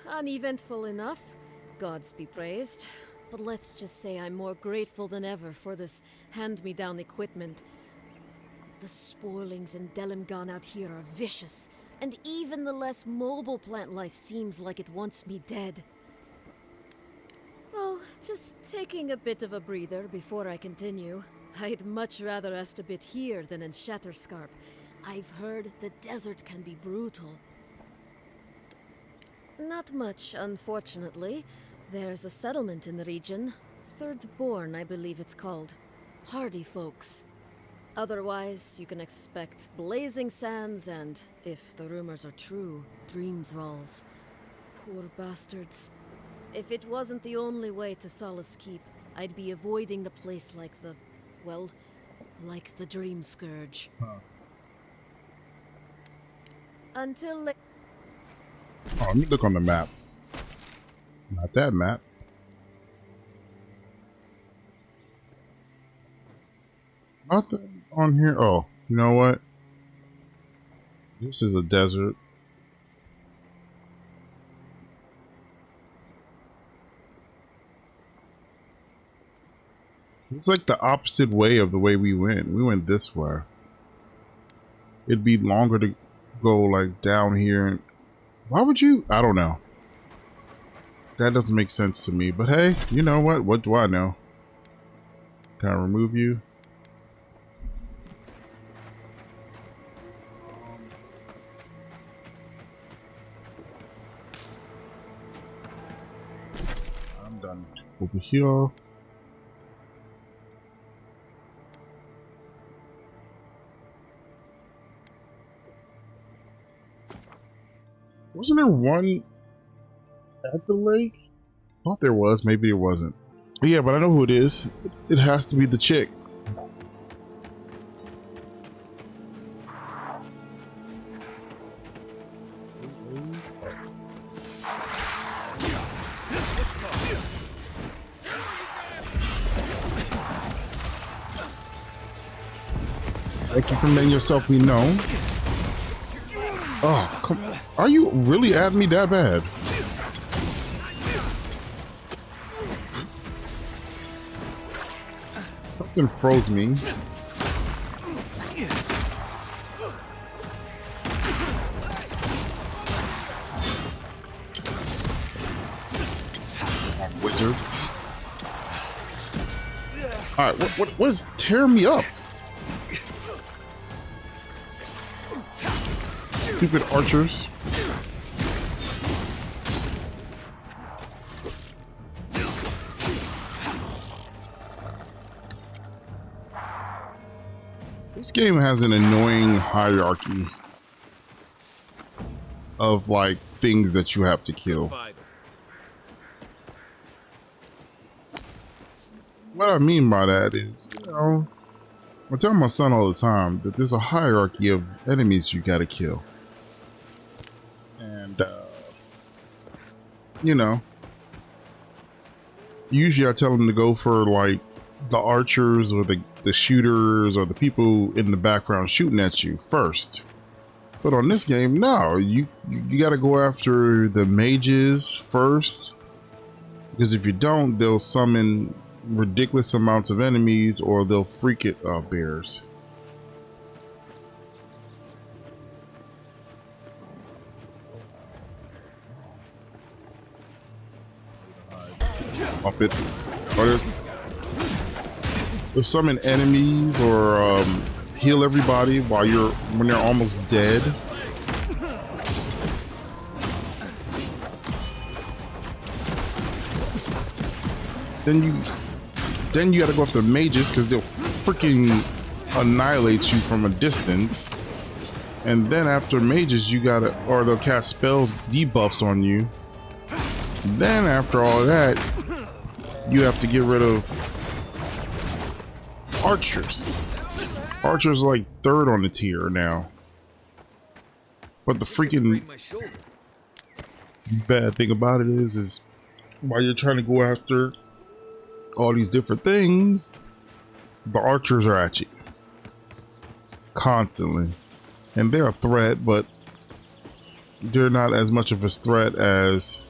L: uneventful enough. Gods be praised. But let's just say I'm more grateful than ever for this hand-me-down equipment. The spoilings in Delimgan out here are vicious, and even the less mobile plant life seems like it wants me dead. Oh, just taking a bit of a breather before I continue. I'd much rather rest a bit here than in Shatterscarp. I've heard the desert can be brutal. Not much, unfortunately. There's a settlement in the region. Thirdborn, I believe it's called. Hardy folks. Otherwise, you can expect blazing sands and, if the rumors are true, dream thralls. Poor bastards. If it wasn't the only way to Solace Keep, I'd be avoiding the place like the, well, like the Dream Scourge.
A: Huh.
L: Until
A: Oh, let me look on the map. Not that map. Nothing on here. Oh, you know what? This is a desert. It's like the opposite way of the way we went. We went this way. It'd be longer to go like down here. Why would you? I don't know. That doesn't make sense to me. But hey, you know what? What do I know? Can I remove you? I'm done. Over here. Wasn't there one at the lake? Thought there was, maybe there wasn't. Yeah, but I know who it is. It has to be the chick. Thank you for letting yourself be known. Oh, come on. Are you really at me that bad? Then froze me. Wizard. Alright, what is tearing me up? Stupid archers. This game has an annoying hierarchy of like things that you have to kill. What I mean by that is, you know, I tell my son all the time that there's a hierarchy of enemies you gotta kill. And, you know, usually I tell him to go for like the archers or the shooters or the people in the background shooting at you first. But on this game, no, you gotta go after the mages first. Because if you don't, they'll summon ridiculous amounts of enemies or they'll freak it bears. Up it. Or they'll summon enemies or heal everybody when they're almost dead. Then you gotta go after mages because they'll freaking annihilate you from a distance. And then after mages, or they'll cast spells debuffs on you. Then after all that, you have to get rid of archers. Archers are like third on the tier now. But the freaking bad thing about it is while you're trying to go after all these different things, the archers are at you constantly. And they're a threat, but they're not as much of a threat as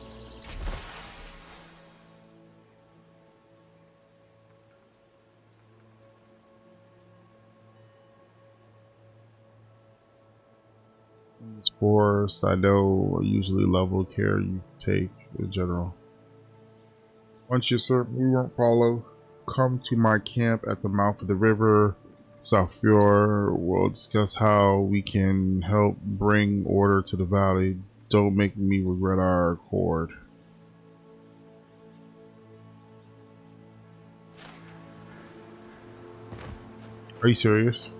A: this forest. I know usually level care you take in general. Once you we won't follow, come to my camp at the mouth of the river, South Fjord. We'll discuss how we can help bring order to the valley. Don't make me regret our accord. Are you serious?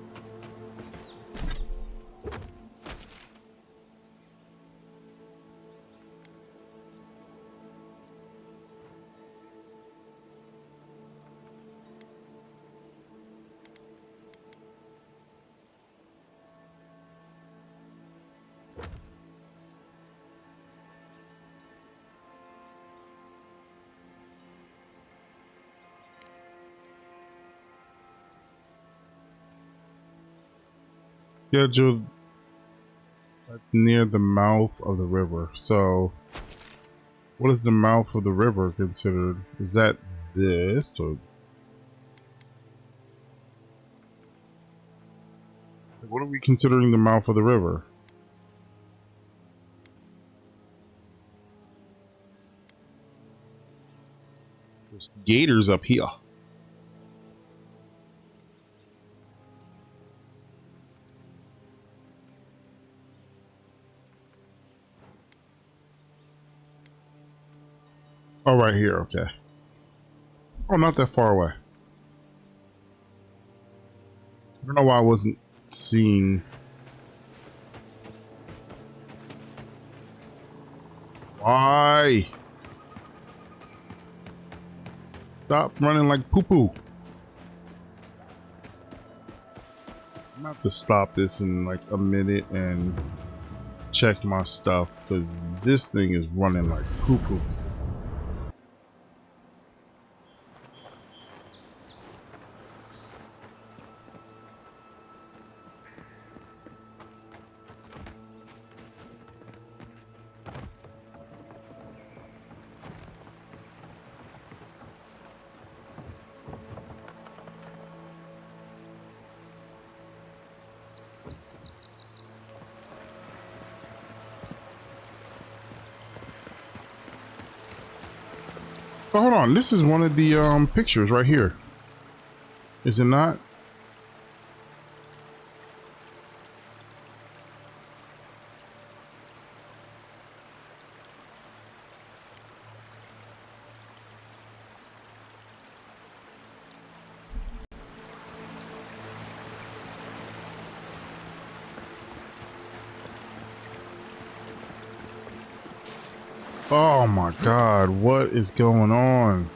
A: Scheduled near the mouth of the river. So, what is the mouth of the river considered? Is that this or what are we considering the mouth of the river? There's gators up here. Oh, right here, okay. Oh, not that far away. I don't know why I wasn't seeing. Why? Stop running like poo-poo. I'm gonna have to stop this in like a minute and check my stuff because this thing is running like poo-poo. Oh, hold on. This is one of the pictures right here. Is it not? Oh my God, what is going on?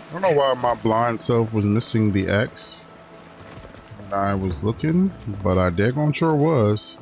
A: I don't know why my blind self was missing the X when I was looking, but I daggone sure was.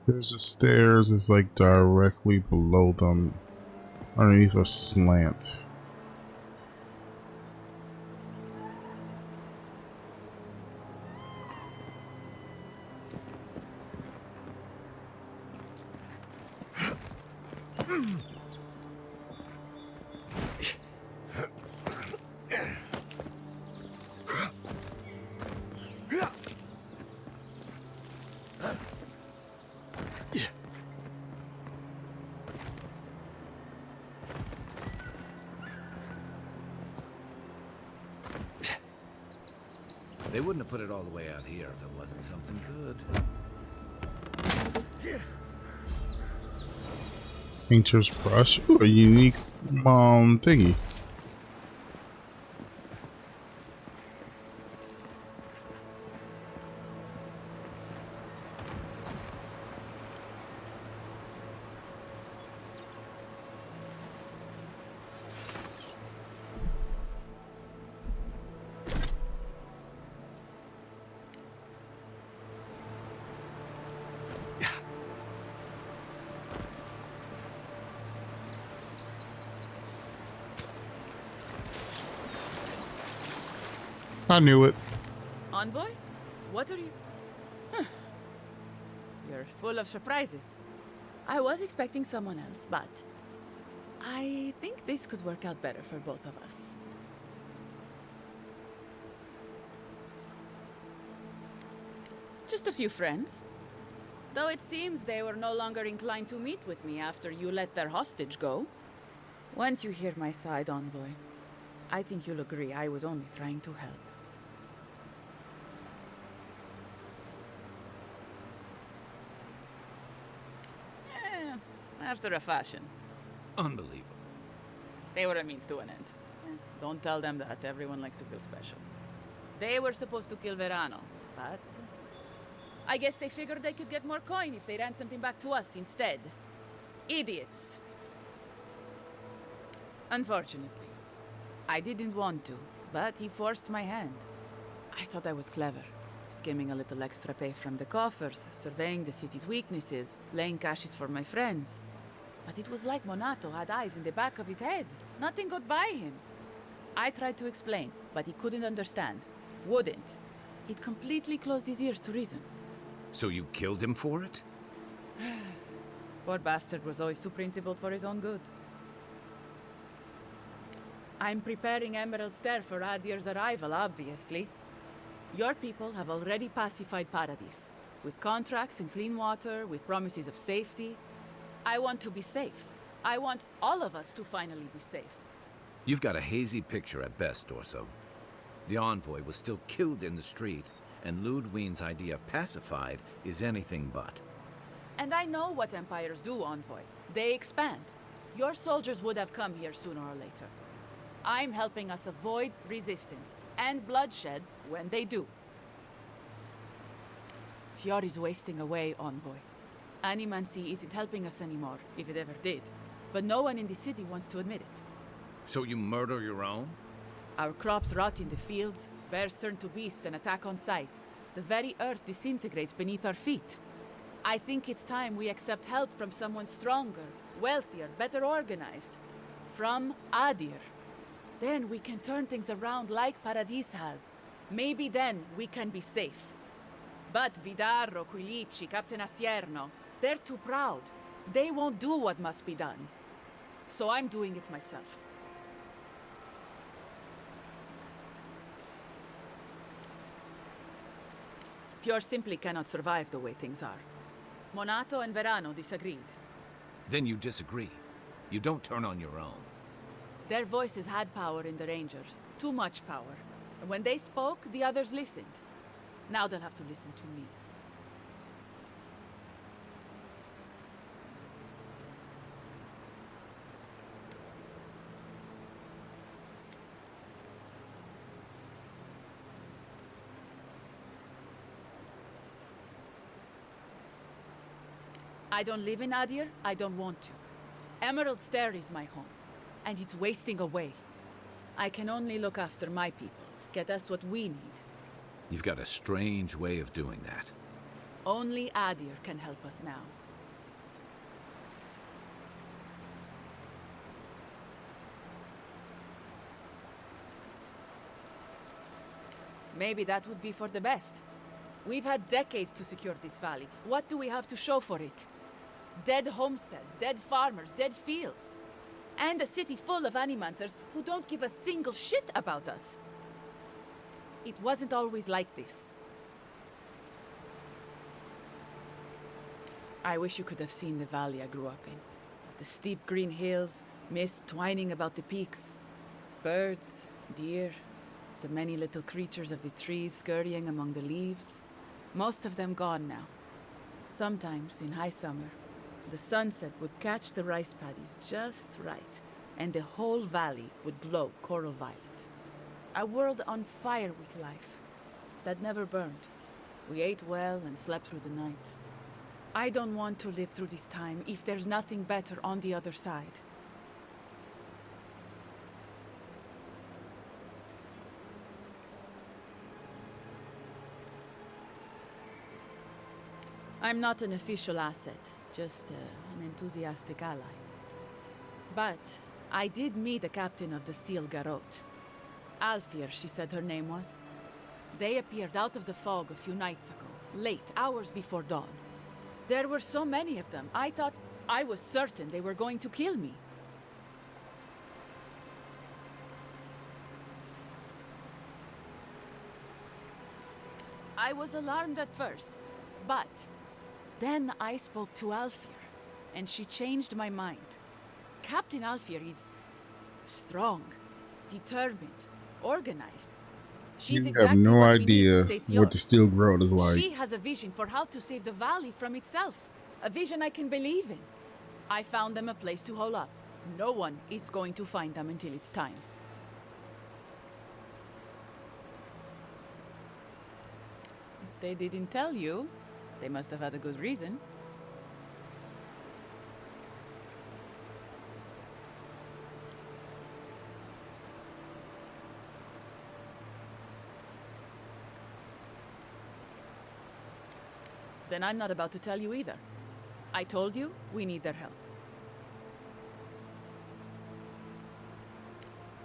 A: There's the stairs, it's like directly below them, underneath a slant.
F: They wouldn't have put it all the way out here if it wasn't something good.
A: Painter's brush. Ooh, a unique thingy. I knew it.
I: Envoy? What are you... Huh. You're full of surprises. I was expecting someone else, but... I think this could work out better for both of us. Just a few friends. Though it seems they were no longer inclined to meet with me after you let their hostage go. Once you hear my side, Envoy, I think you'll agree I was only trying to help. After a fashion.
E: Unbelievable.
I: They were a means to an end. Don't tell them that. Everyone likes to feel special. They were supposed to kill Verano, but I guess they figured they could get more coin if they ransomed him back to us instead. Idiots. Unfortunately, I didn't want to, but he forced my hand. I thought I was clever, skimming a little extra pay from the coffers, surveying the city's weaknesses, laying caches for my friends. But it was like Monato had eyes in the back of his head. Nothing got by him. I tried to explain, but he couldn't understand. Wouldn't. He'd completely closed his ears to reason.
F: So you killed him for it?
I: Poor bastard was always too principled for his own good. I'm preparing Emerald Stair for Adir's arrival, obviously. Your people have already pacified Paradis, with contracts and clean water, with promises of safety. I want to be safe. I want all of us to finally be safe.
F: You've got a hazy picture at best, Dorso. The envoy was still killed in the street, and Ludwine's idea of pacified is anything but.
I: And I know what empires do, Envoy. They expand. Your soldiers would have come here sooner or later. I'm helping us avoid resistance and bloodshed when they do. Fiori's wasting away, Envoy. Animancy isn't helping us anymore, if it ever did. But no one in the city wants to admit it.
F: So you murder your own?
I: Our crops rot in the fields, bears turn to beasts and attack on sight. The very earth disintegrates beneath our feet. I think it's time we accept help from someone stronger, wealthier, better organized. From Adir. Then we can turn things around like Paradis has. Maybe then we can be safe. But Vidarro, Quilici, Captain Acierno, they're too proud. They won't do what must be done. So I'm doing it myself. Fior simply cannot survive the way things are. Monato and Verano disagreed.
F: Then you disagree. You don't turn on your own.
I: Their voices had power in the Rangers. Too much power. And when they spoke, the others listened. Now they'll have to listen to me. I don't live in Adir. I don't want to. Emerald Stair is my home, and it's wasting away. I can only look after my people, get us what we need.
F: You've got a strange way of doing that.
I: Only Adir can help us now. Maybe that would be for the best. We've had decades to secure this valley. What do we have to show for it? Dead homesteads, dead farmers, dead fields. And a city full of animancers who don't give a single shit about us. It wasn't always like this. I wish you could have seen the valley I grew up in. The steep green hills, mist twining about the peaks. Birds, deer, the many little creatures of the trees scurrying among the leaves. Most of them gone now. Sometimes, in high summer, the sunset would catch the rice paddies just right, and the whole valley would glow coral violet. A world on fire with life, that never burned. We ate well and slept through the night. I don't want to live through this time if there's nothing better on the other side. I'm not an official asset, just an enthusiastic ally. But I did meet the captain of the Steel Garrote. Alfir, she said her name was. They appeared out of the fog a few nights ago, late, hours before dawn. There were so many of them, I was certain they were going to kill me. I was alarmed at first, but then I spoke to Alfir, and she changed my mind. Captain Alfir is strong, determined, organized. She's
A: You
I: exactly
A: have no
I: what we need to
A: idea
I: save
A: what the Steel Growth is like.
I: She has a vision for how to save the valley from itself. A vision I can believe in. I found them a place to hole up. No one is going to find them until it's time. They didn't tell you. They must have had a good reason. Then I'm not about to tell you either. I told you, we need their help.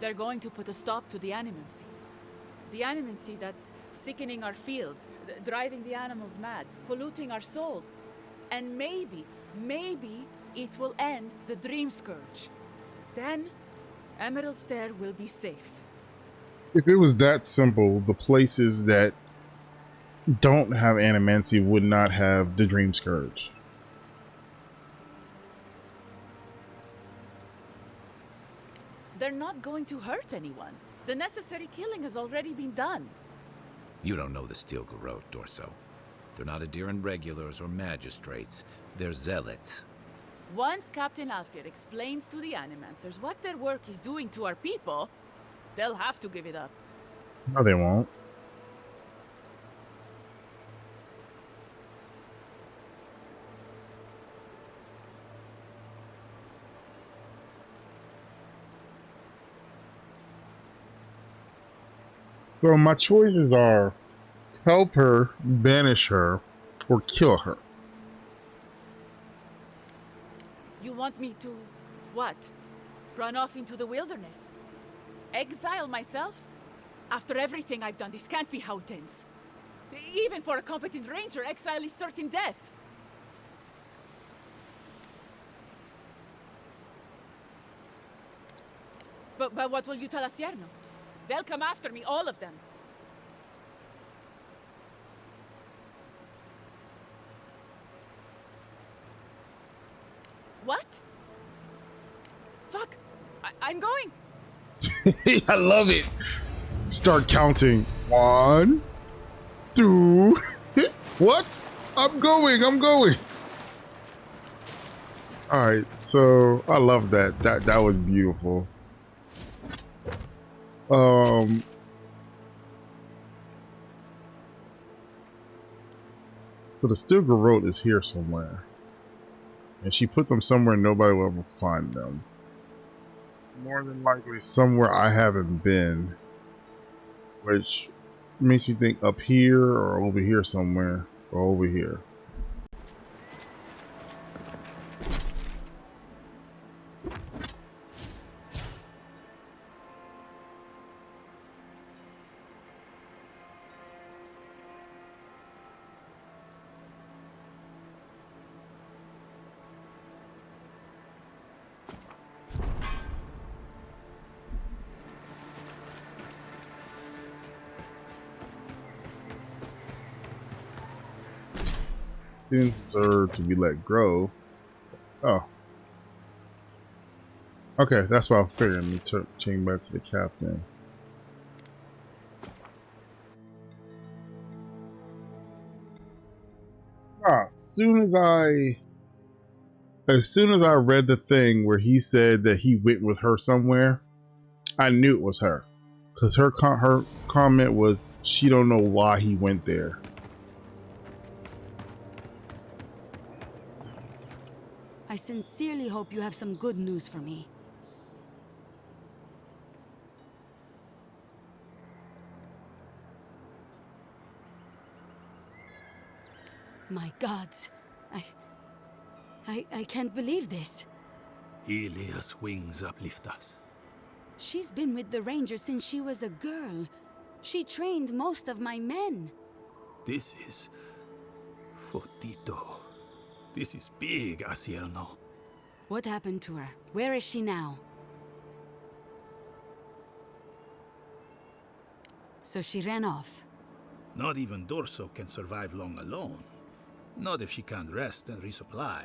I: They're going to put a stop to the animancy. The animancy that's sickening our fields, driving the animals mad, polluting our souls. And maybe it will end the Dream Scourge. Then, Emerald Stair will be safe.
A: If it was that simple, the places that don't have animancy would not have the Dream Scourge.
I: They're not going to hurt anyone. The necessary killing has already been done.
F: You don't know the Steel Garrote, Dorso. They're not Adiran regulars or magistrates. They're zealots.
I: Once Captain Alfir explains to the Animancers what their work is doing to our people, they'll have to give it up.
A: No, they won't. So my choices are help her, banish her, or kill her.
I: You want me to... what? Run off into the wilderness? Exile myself? After everything I've done, this can't be how it ends. Even for a competent ranger, exile is certain death. But what will you tell Acierno? They'll come after me, all of them. What? Fuck! I'm going!
A: I love it! Start counting. 1, 2... What? I'm going! Alright, so I love that. That was beautiful. So the Steel Garrote is here somewhere. And she put them somewhere nobody will ever find them. More than likely somewhere I haven't been. Which makes me think up here or over here somewhere. Or over here. Didn't deserve to be let grow. Oh. Okay, that's what I figured. Let me change back to the captain. As soon as I read the thing where he said that he went with her somewhere, I knew it was her. Because her comment was, she don't know why he went there.
D: I sincerely hope you have some good news for me. My gods, I can't believe this.
E: Ilia's wings uplift us.
D: She's been with the Ranger since she was a girl. She trained most of my men.
E: This is... Fotito. This is big, Acierno.
D: What happened to her? Where is she now? So she ran off.
E: Not even Dorso can survive long alone. Not if she can't rest and resupply.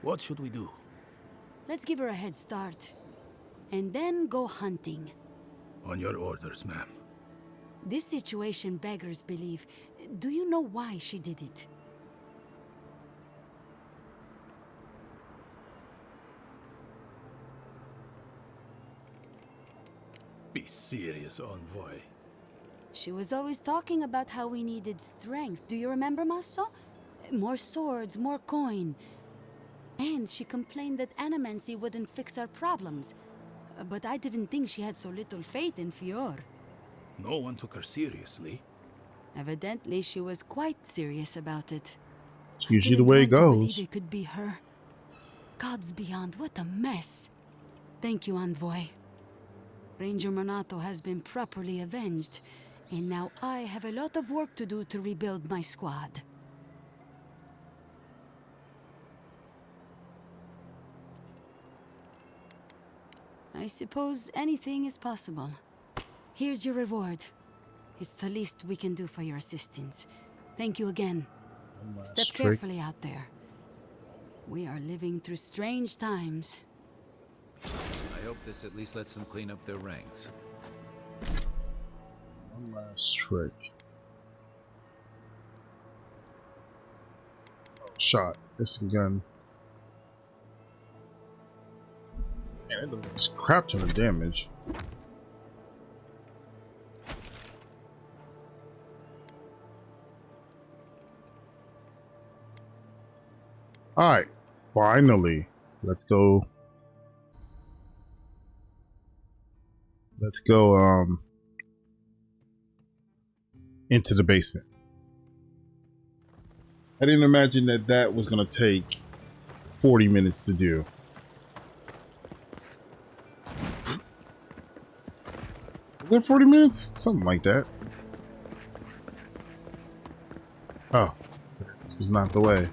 E: What should we do?
D: Let's give her a head start. And then go hunting.
E: On your orders, ma'am.
D: This situation beggars belief. Do you know why she did it?
E: Be serious, envoy.
D: She was always talking about how we needed strength. Do you remember, Maso? More swords, more coin. And she complained that animancy wouldn't fix our problems. But I didn't think she had so little faith in Fior.
E: No one took her seriously.
D: Evidently, she was quite serious about it.
A: It's usually the
D: Didn't
A: way it
D: want to believe
A: goes.
D: it could be her. Gods beyond, what a mess. Thank you, Envoy. Ranger Monato has been properly avenged, and now I have a lot of work to do to rebuild my squad. I suppose anything is possible. Here's your reward. It's the least we can do for your assistance. Thank you again. Step carefully out there. We are living through strange times.
F: I hope this at least lets them clean up their ranks.
A: One last trick. Shot. It's a gun. Man, it does a crap ton of damage. Alright, finally. Let's go. Into the basement. I didn't imagine that was gonna take 40 minutes to do. Was it 40 minutes? Something like that. Oh, this was not the way.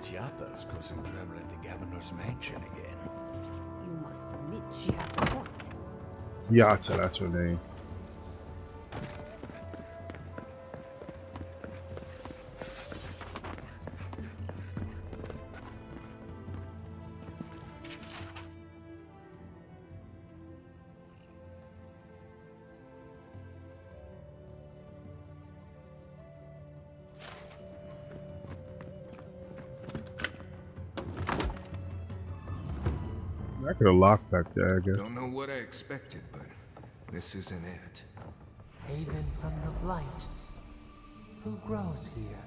E: Giatta's causing trouble at the governor's mansion again.
M: You must admit she has a point.
A: Giatta, that's her name. I could have locked back there, I guess.
H: Don't know what I expected, but this isn't it.
N: Haven from the blight. Who grows here?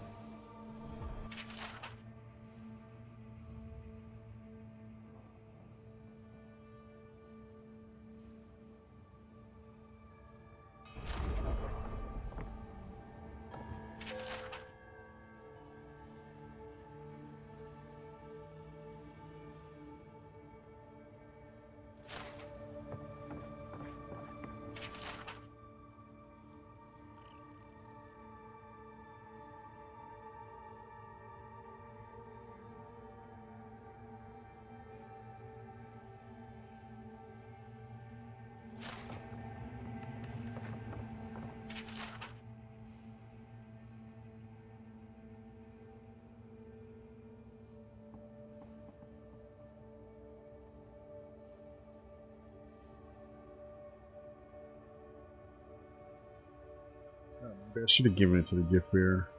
A: I should have given it to the gift bearer.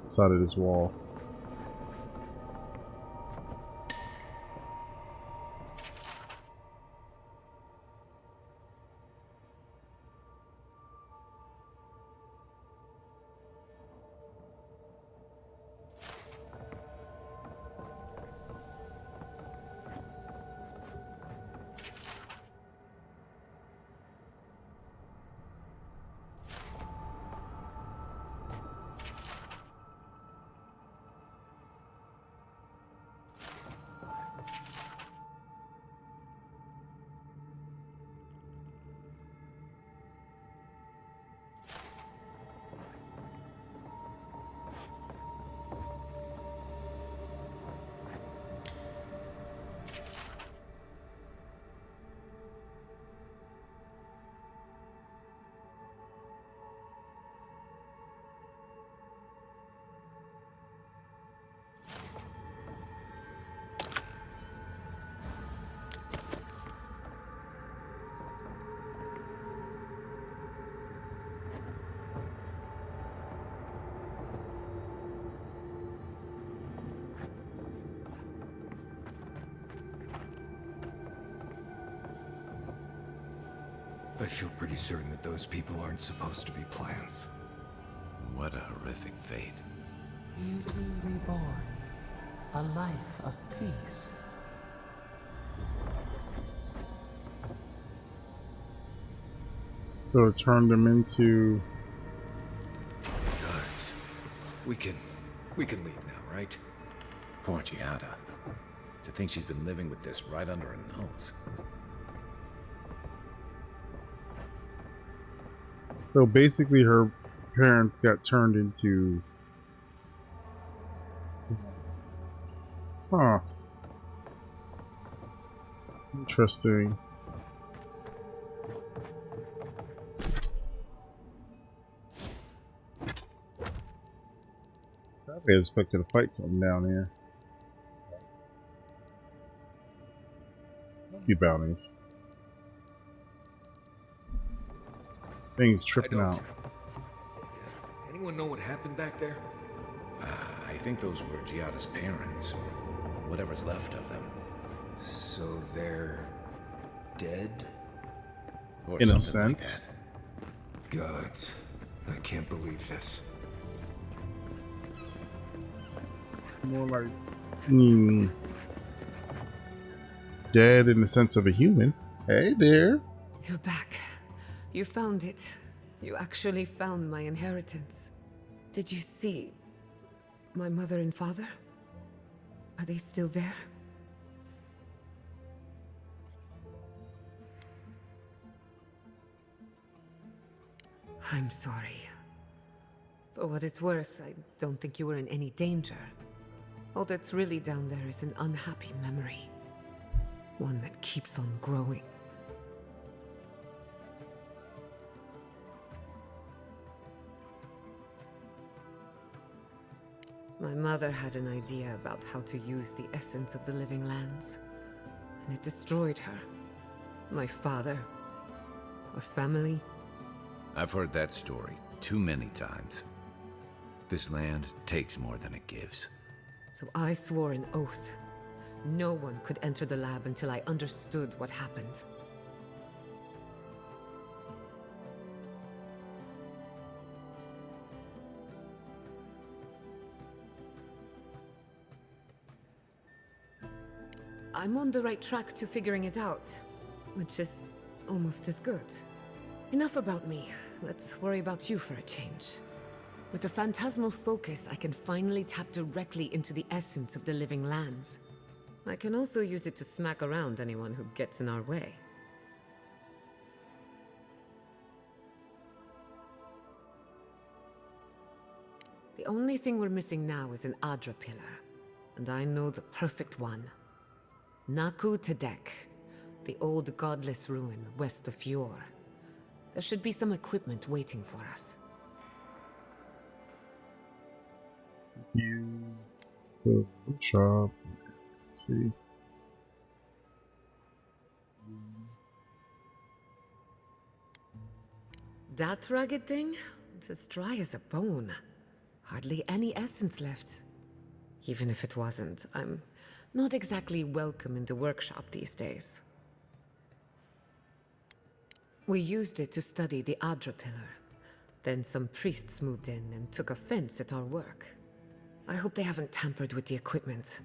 A: Side of this wall.
H: I feel pretty certain that those people aren't supposed to be plants.
F: What a horrific fate.
N: Beauty reborn. A life of peace.
A: So it turned them into...
H: Guys, we can leave now, right?
F: Poor Giatta. To think she's been living with this right under her nose.
A: So basically her parents got turned into... Huh. Interesting. I expected to fight something down here. Be bounties. Things tripping out.
H: Anyone know what happened back there?
F: I think those were Giatta's parents, or whatever's left of them.
H: So they're dead?
F: Or
A: in a
F: something
A: sense.
F: like
H: Gods, I can't believe this.
A: More like dead in the sense of a human. Hey there.
M: You're back. You found it. You actually found my inheritance. Did you see my mother and father? Are they still there? I'm sorry. For what it's worth, I don't think you were in any danger. All that's really down there is an unhappy memory. One that keeps on growing. My mother had an idea about how to use the essence of the living lands, and it destroyed her. My father, our family.
F: I've heard that story too many times. This land takes more than it gives.
M: So I swore an oath. No one could enter the lab until I understood what happened. I'm on the right track to figuring it out, which is almost as good. Enough about me. Let's worry about you for a change. With the Phantasmal Focus, I can finally tap directly into the essence of the living lands. I can also use it to smack around anyone who gets in our way. The only thing we're missing now is an Adra pillar, and I know the perfect one. Naku Tedek, the old godless ruin west of Fjord. There should be some equipment waiting for us.
A: The shop. Let's see.
M: That rugged thing? It's as dry as a bone. Hardly any essence left. Even if it wasn't, I'm not exactly welcome in the workshop these days. We used it to study the Adra pillar. Then some priests moved in and took offense at our work. I hope they haven't tampered with the equipment,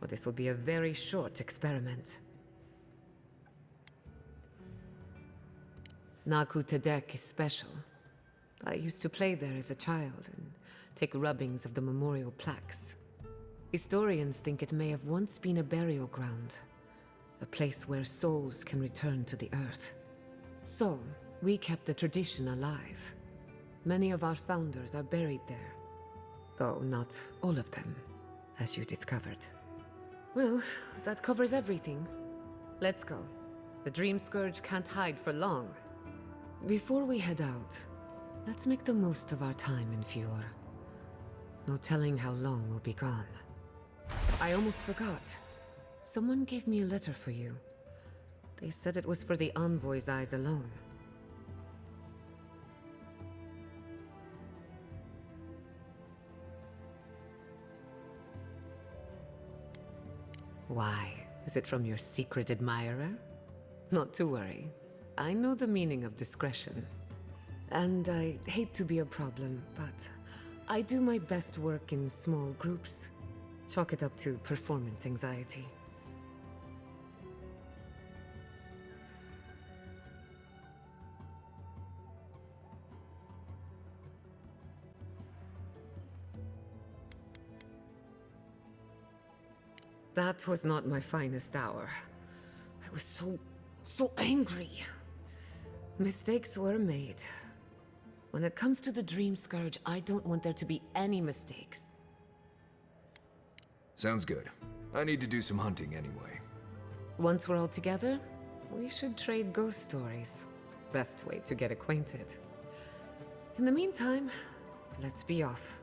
M: or this will be a very short experiment. Naku Tedek is special. I used to play there as a child and take rubbings of the memorial plaques. Historians think it may have once been a burial ground, a place where souls can return to the earth. So, we kept the tradition alive. Many of our founders are buried there, though not all of them, as you discovered. Well, that covers everything. Let's go. The Dream Scourge can't hide for long. Before we head out, let's make the most of our time in Fjord. No telling how long we'll be gone. I almost forgot. Someone gave me a letter for you. They said it was for the Envoy's eyes alone. Why? Is it from your secret admirer? Not to worry. I know the meaning of discretion. And I hate to be a problem, but I do my best work in small groups. Chalk it up to performance anxiety. That was not my finest hour. I was so angry. Mistakes were made. When it comes to the Dream Scourge, I don't want there to be any mistakes.
H: Sounds good. I need to do some hunting anyway.
M: Once we're all together, we should trade ghost stories. Best way to get acquainted. In the meantime, let's be off.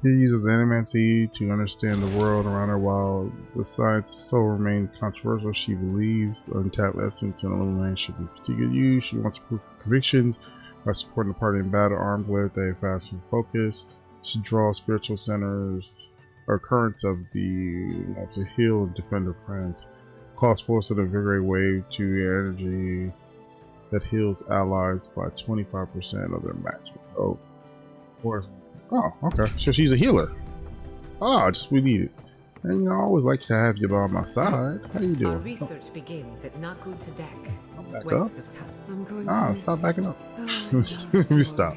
A: She uses animancy to understand the world around her while the science of soul remains controversial. She believes untapped essence and illumination should be put to good use. She wants to prove her convictions by supporting the party in battle armed with a Phantasmal Focus. She draws spiritual centers or currents of the to heal and defend her friends. Calls force an invigorate wave to energy that heals allies by 25% of their maximum. Oh, of course. Oh, okay. So she's a healer. Ah, just we need it. And you know, I always like to have you by my side. How you doing?
M: Our research begins at Naku Tedek,
A: back
M: west
A: up.
M: of town. I'm going to
A: Stop backing up.
M: Oh,
A: Let me stop.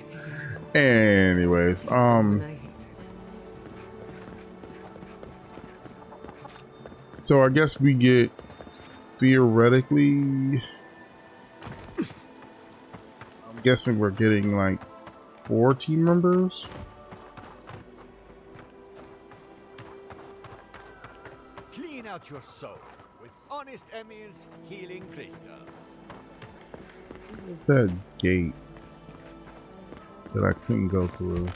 A: Anyways, so I guess we get theoretically. I'm guessing we're getting like 4 team members.
O: Clean out your soul with honest Emil's healing crystals.
A: What's that gate that I couldn't go through?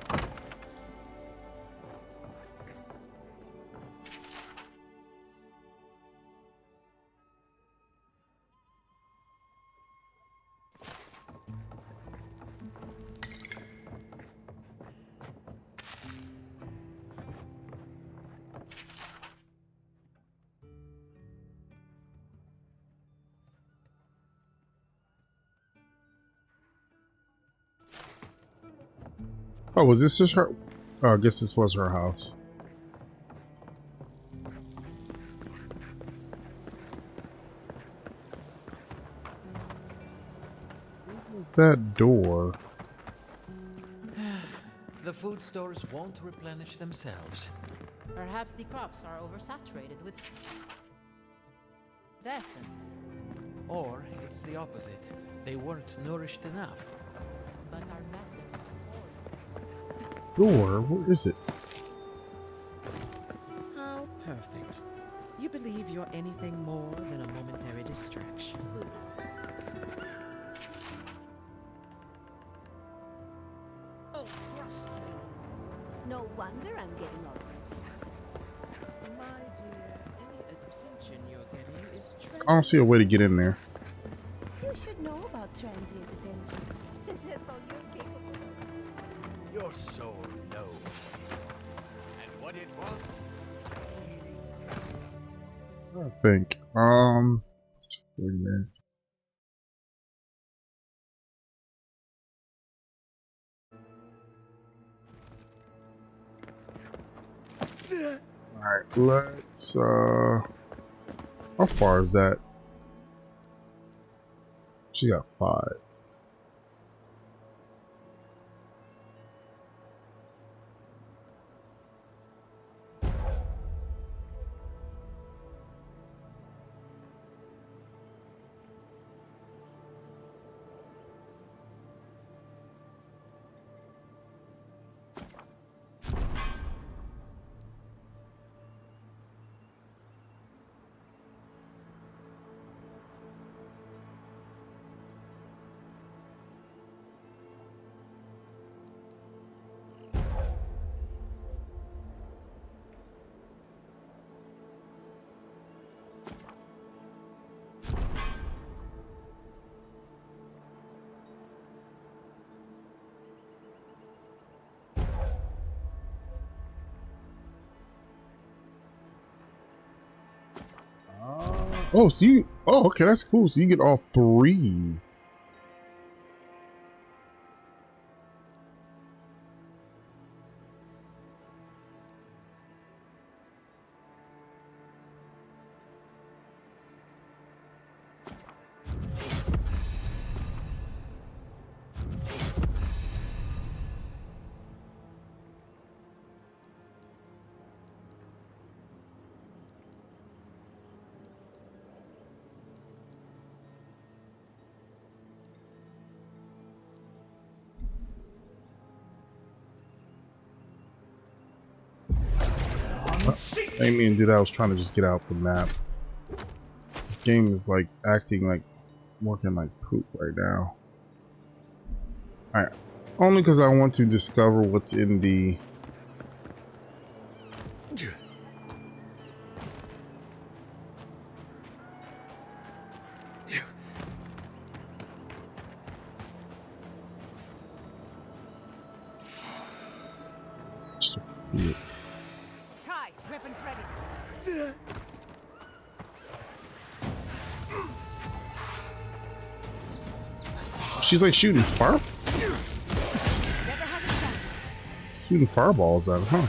A: Oh, was this just her? Oh, I guess this was her house. What was that door?
N: The food stores won't replenish themselves.
I: Perhaps the crops are oversaturated with essence.
N: Or it's the opposite. They weren't nourished enough.
I: But our methods
A: Door? Where is it?
P: How perfect. You believe you're anything more than a momentary distraction.
Q: Oh, trust me. No wonder I'm getting older.
P: My dear, any attention you're getting is
A: I don't see a way to get in there.
Q: You should know about transient attention, since that's all you're capable of.
O: Your soul knows what it wants. And what it wants is a healing.
A: I think. 40 minutes. Alright, let's how far is that? She got 5. Oh, so you. Oh, okay, that's cool. So you get all three. I didn't mean to do that. I was trying to just get out the map. This game is like acting like working like poop right now. Alright. Only because I want to discover what's in the...
I: Kai, weapons ready.
A: She's like shooting shooting fireballs at it, huh?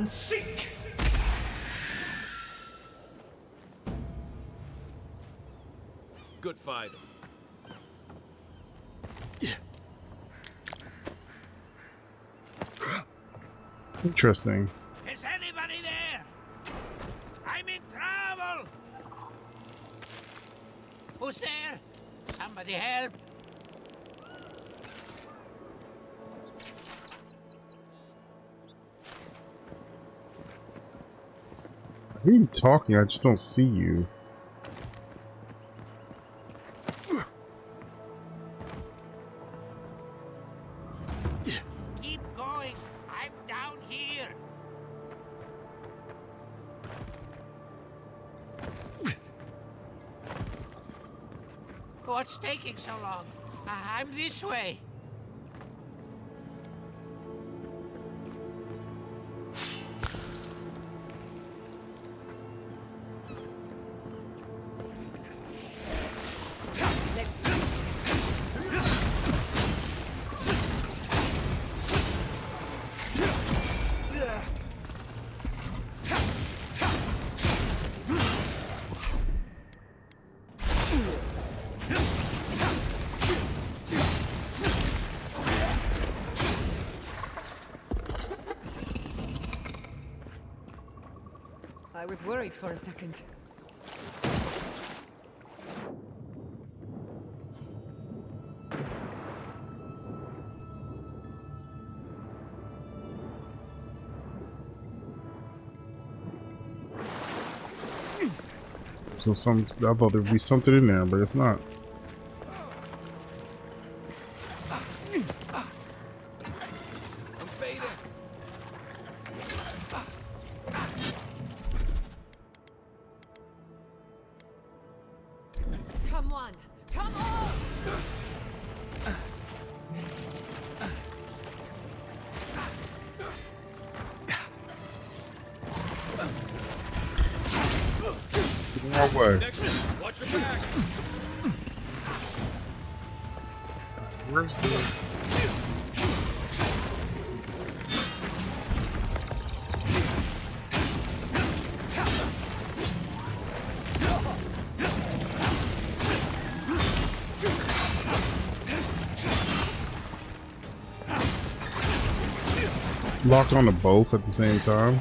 O: Seek.
F: Good fight.
A: Interesting.
O: Is anybody there? I'm in trouble. Who's there? Somebody help.
A: I hear you talking, I just don't see you.
O: Keep going. I'm down here. What's taking so long? I'm this way.
M: I was worried for a second.
A: So I thought there'd be something in there, but it's not.
O: I'm fading.
I: Come on! Come on!
A: No way.
O: Watch your back.
A: Where's the... Locked on to both at the same time.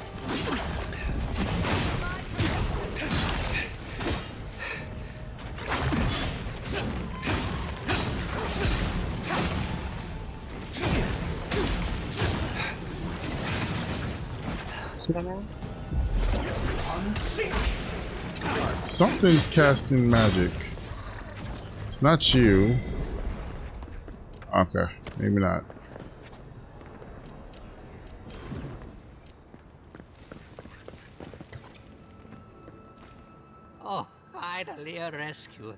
A: Something's casting magic. It's not you. Okay, maybe not.
O: Oh, finally a rescuer.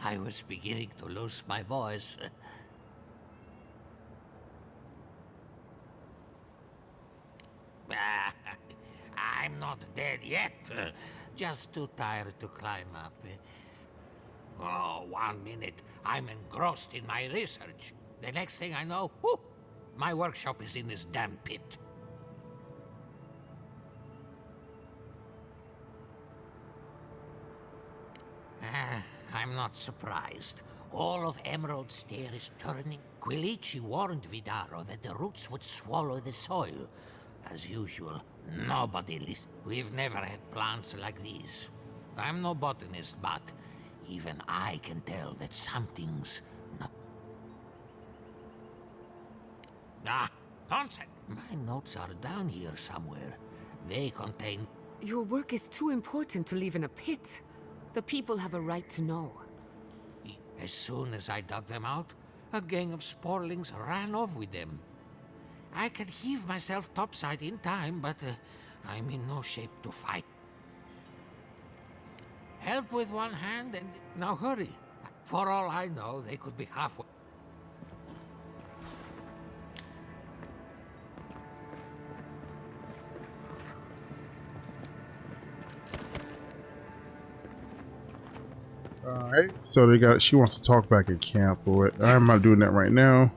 O: I was beginning to lose my voice. I'm not dead yet. Just too tired to climb up. Oh, 1 minute, I'm engrossed in my research. The next thing I know, whoo, my workshop is in this damn pit. I'm not surprised. All of Emerald Stair is turning. Quilici warned Vidaro that the roots would swallow the soil. As usual, nobody listens. We've never had plants like these. I'm no botanist, but even I can tell that something's not... Ah, nonsense! My notes are down here somewhere. They contain...
M: Your work is too important to leave in a pit. The people have a right to know.
O: As soon as I dug them out, a gang of sporlings ran off with them. I can heave myself topside in time, but I'm in no shape to fight. Help with one hand and... Now hurry. For all I know, they could be halfway.
A: Alright, so she wants to talk back at camp, but I'm not doing that right now.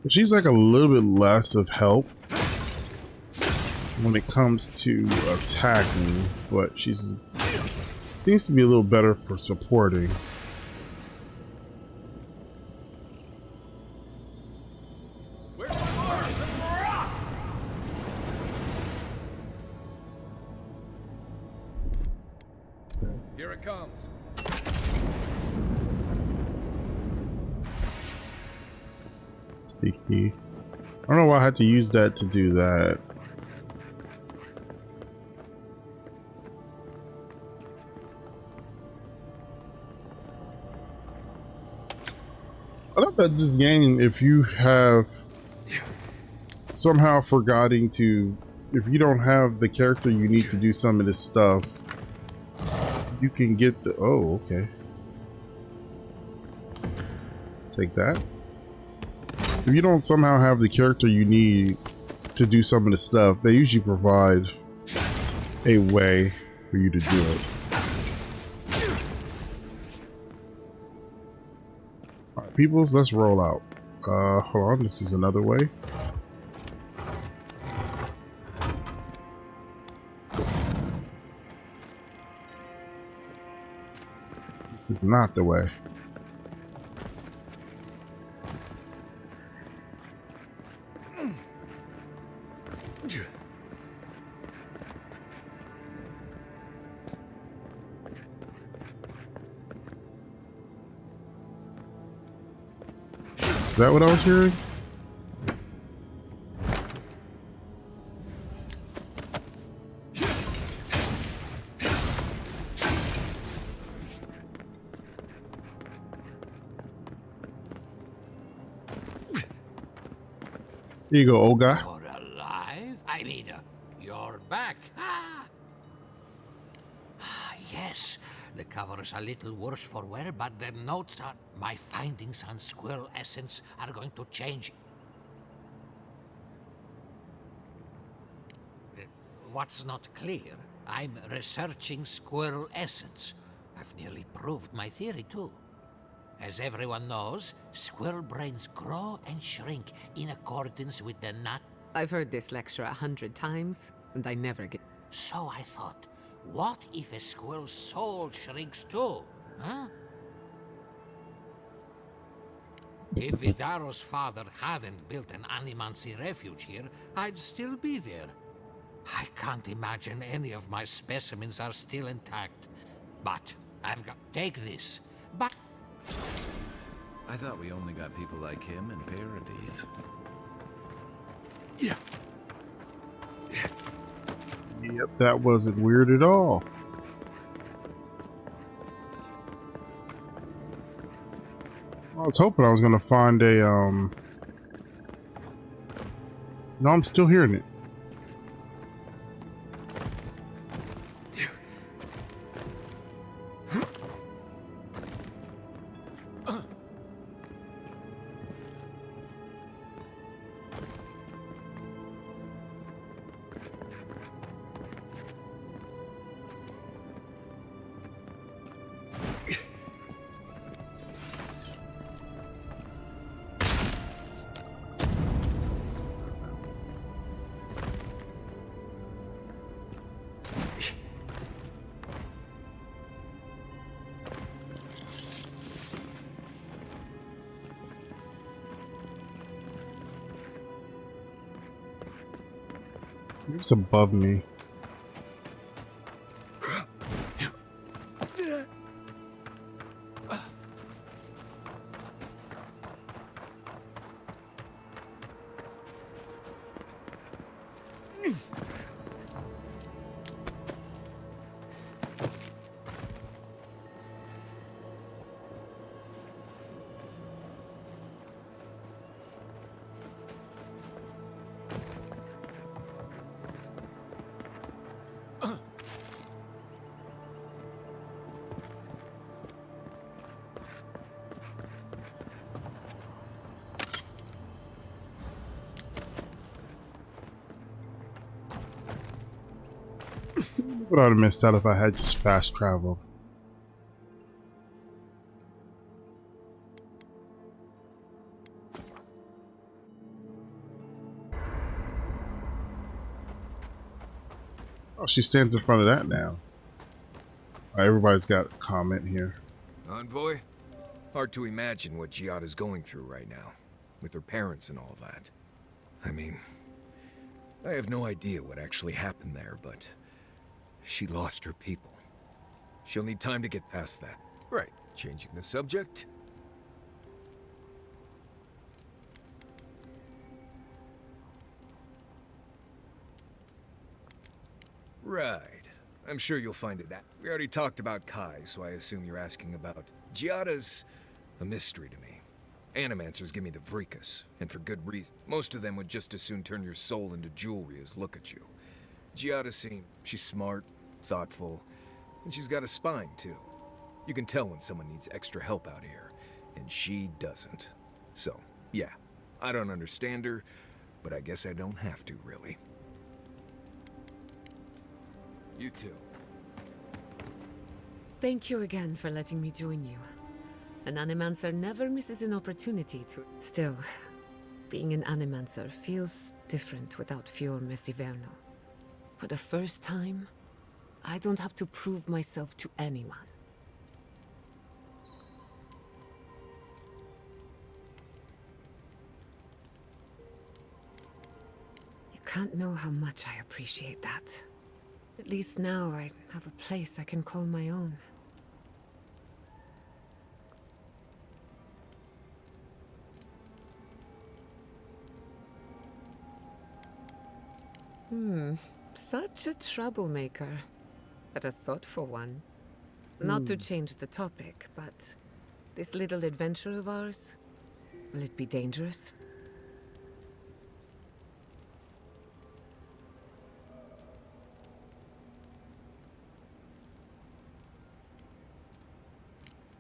A: She's like a little bit less of help when it comes to attacking, but she's seems to be a little better for supporting.
E: Here it comes.
A: Sneaky. I don't know why I had to use that to do that. I love that this game, if you have somehow forgetting to, if you don't have the character you need to do some of this stuff, you can get the, oh, okay. Take that. If you don't somehow have the character you need to do some of the stuff, they usually provide a way for you to do it. Alright, peoples, let's roll out. Hold on, this is another way. This is not the way. Is that what I was hearing? Here you go, old guy.
O: You're alive? I mean, you're back. Yes, the cover's a little worse for wear, but the notes are... My findings on squirrel essence are going to change. What's not clear? I'm researching squirrel essence. I've nearly proved my theory, too. As everyone knows, squirrel brains grow and shrink in accordance with the nat...
M: I've heard this lecture 100 times, and I never get...
O: So I thought, what if a squirrel's soul shrinks too? Huh? If Vidaro's father hadn't built an animancy refuge here, I'd still be there. I can't imagine any of my specimens are still intact. But I've got... Take this. But...
F: I thought we only got people like him in Paradise.
J: Yeah.
A: Yep, that wasn't weird at all. I was hoping I was gonna find a No, I'm still hearing it. It's above me. What I'd have missed out if I had just fast travel. Oh, she stands in front of that now. Everybody's got a comment here.
H: Envoy? Hard to imagine what Giatta's going through right now, with her parents and all that. I mean, I have no idea what actually happened there, but she lost her people. She'll need time to get past that. Right, changing the subject? Right. I'm sure you'll find it out. We already talked about Kai, so I assume you're asking about... Giatta's a mystery to me. Animancers give me the Vrikas, and for good reason. Most of them would just as soon turn your soul into jewelry as look at you. Giatta she's smart, thoughtful, and she's got a spine, too. You can tell when someone needs extra help out here, and she doesn't. So, yeah, I don't understand her, but I guess I don't have to, really. You too.
M: Thank you again for letting me join you. An Animancer never misses an opportunity to... Still, being an Animancer feels different without Fior Messiverno. For the first time, I don't have to prove myself to anyone. You can't know how much I appreciate that. At least now I have a place I can call my own. Such a troublemaker. But a thoughtful one. Not to change the topic, but this little adventure of ours, will it be dangerous?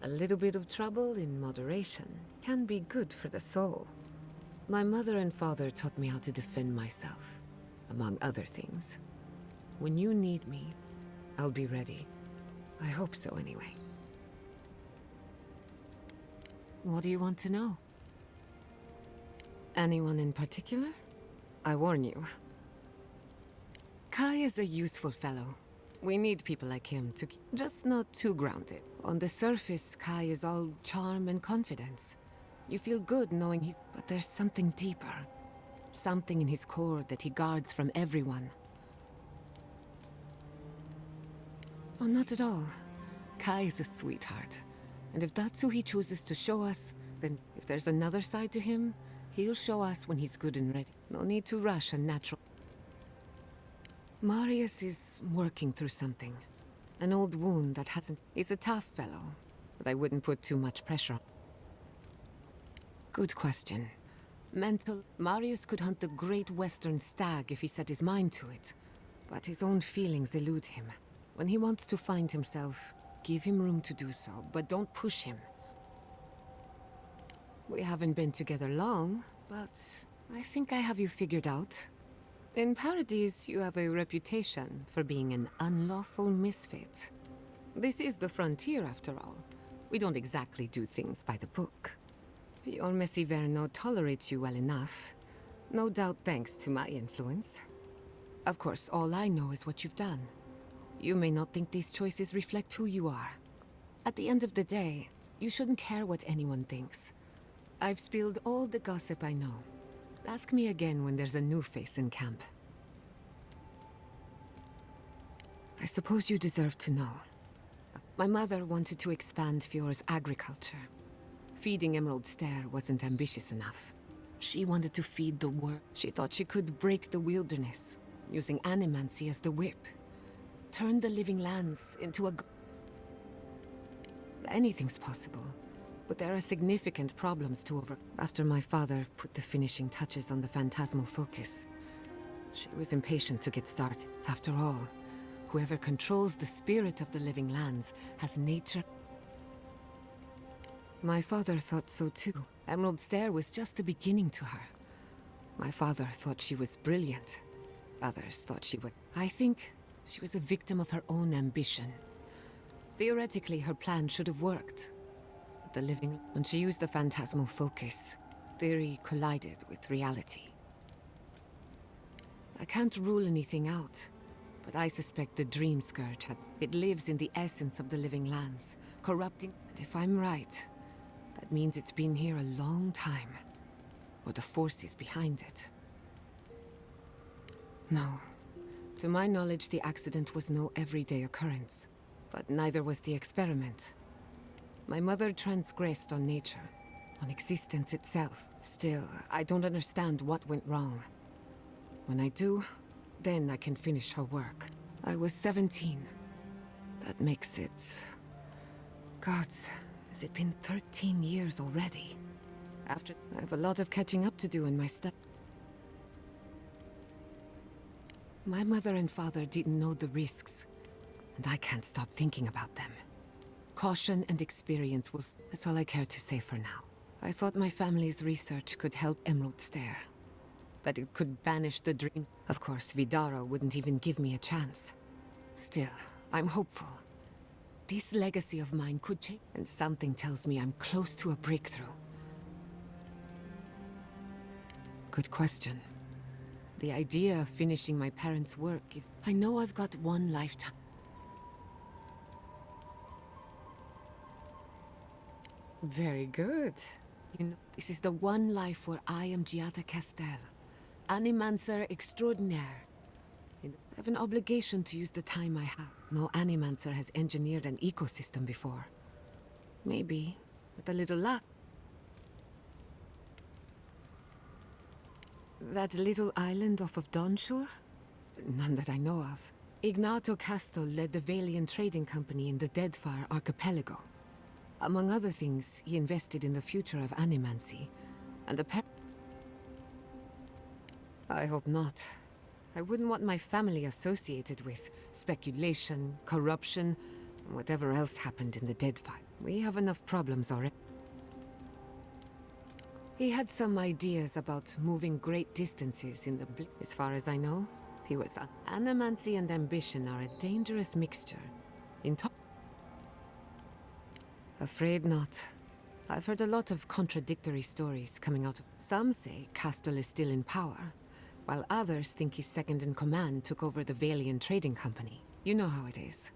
M: A little bit of trouble in moderation can be good for the soul. My mother and father taught me how to defend myself, among other things. When you need me, I'll be ready. I hope so, anyway. What do you want to know? Anyone in particular? I warn you. Kai is a useful fellow. We need people like him to just not too grounded. On the surface, Kai is all charm and confidence. You feel good knowing he's... But there's something deeper. Something in his core that he guards from everyone. Oh, not at all. Kai is a sweetheart. And if that's who he chooses to show us, then if there's another side to him, he'll show us when he's good and ready. No need to rush a natural. Marius is working through something. An old wound that hasn't... He's a tough fellow, but I wouldn't put too much pressure on. Good question. Mental... Marius could hunt the great western stag if he set his mind to it. But his own feelings elude him. When he wants to find himself, give him room to do so, but don't push him. We haven't been together long, but I think I have you figured out. In Paradise, you have a reputation for being an unlawful misfit. This is the frontier, after all. We don't exactly do things by the book. Fior Messiverno tolerates you well enough. No doubt thanks to my influence. Of course, all I know is what you've done. You may not think these choices reflect who you are. At the end of the day, you shouldn't care what anyone thinks. I've spilled all the gossip I know. Ask me again when there's a new face in camp. I suppose you deserve to know. My mother wanted to expand Fior's agriculture. Feeding Emerald Stair wasn't ambitious enough. She wanted to feed the world. She thought she could break the wilderness, using animancy as the whip. Turn the living lands into a... Anything's possible. But there are significant problems to over... After my father put the finishing touches on the Phantasmal Focus, she was impatient to get started. After all, whoever controls the spirit of the living lands has nature... My father thought so too. Emerald Stair was just the beginning to her. My father thought she was brilliant. Others thought she was... I think she was a victim of her own ambition. Theoretically, her plan should have worked. The living... When she used the Phantasmal Focus, theory collided with reality. I can't rule anything out, but I suspect the Dream Scourge had... It lives in the essence of the living lands, corrupting... And if I'm right, that means it's been here a long time. Or the forces behind it. No. To my knowledge, the accident was no everyday occurrence. But neither was the experiment. My mother transgressed on nature, on existence itself. Still, I don't understand what went wrong. When I do, then I can finish her work. I was 17. That makes it... Gods, has it been 13 years already? After... I have a lot of catching up to do in my stuff. My mother and father didn't know the risks, and I can't stop thinking about them. Caution and experience was... That's all I care to say for now. I thought my family's research could help Emerald Stair. That it could banish the dreams. Of course, Vidaro wouldn't even give me a chance. Still, I'm hopeful. This legacy of mine could change, and something tells me I'm close to a breakthrough. Good question. The idea of finishing my parents' work is... I know I've got one lifetime. Very good. You know, this is the one life where I am Giatta Castel, Animancer extraordinaire. I have an obligation to use the time I have. No Animancer has engineered an ecosystem before. Maybe, with a little luck. That little island off of Dawnshore? None that I know of. Ignato Castel led the Valian trading company in the Deadfire archipelago. Among other things, he invested in the future of animancy, and I hope not. I wouldn't want my family associated with speculation, corruption, and whatever else happened in the Deadfire. We have enough problems already. He had some ideas about moving great distances in the As far as I know, he was... Animancy and ambition are a dangerous mixture. Afraid not. I've heard a lot of contradictory stories coming out of... Some say Castle is still in power, while others think his second-in-command took over the Valian trading company. You know how it is.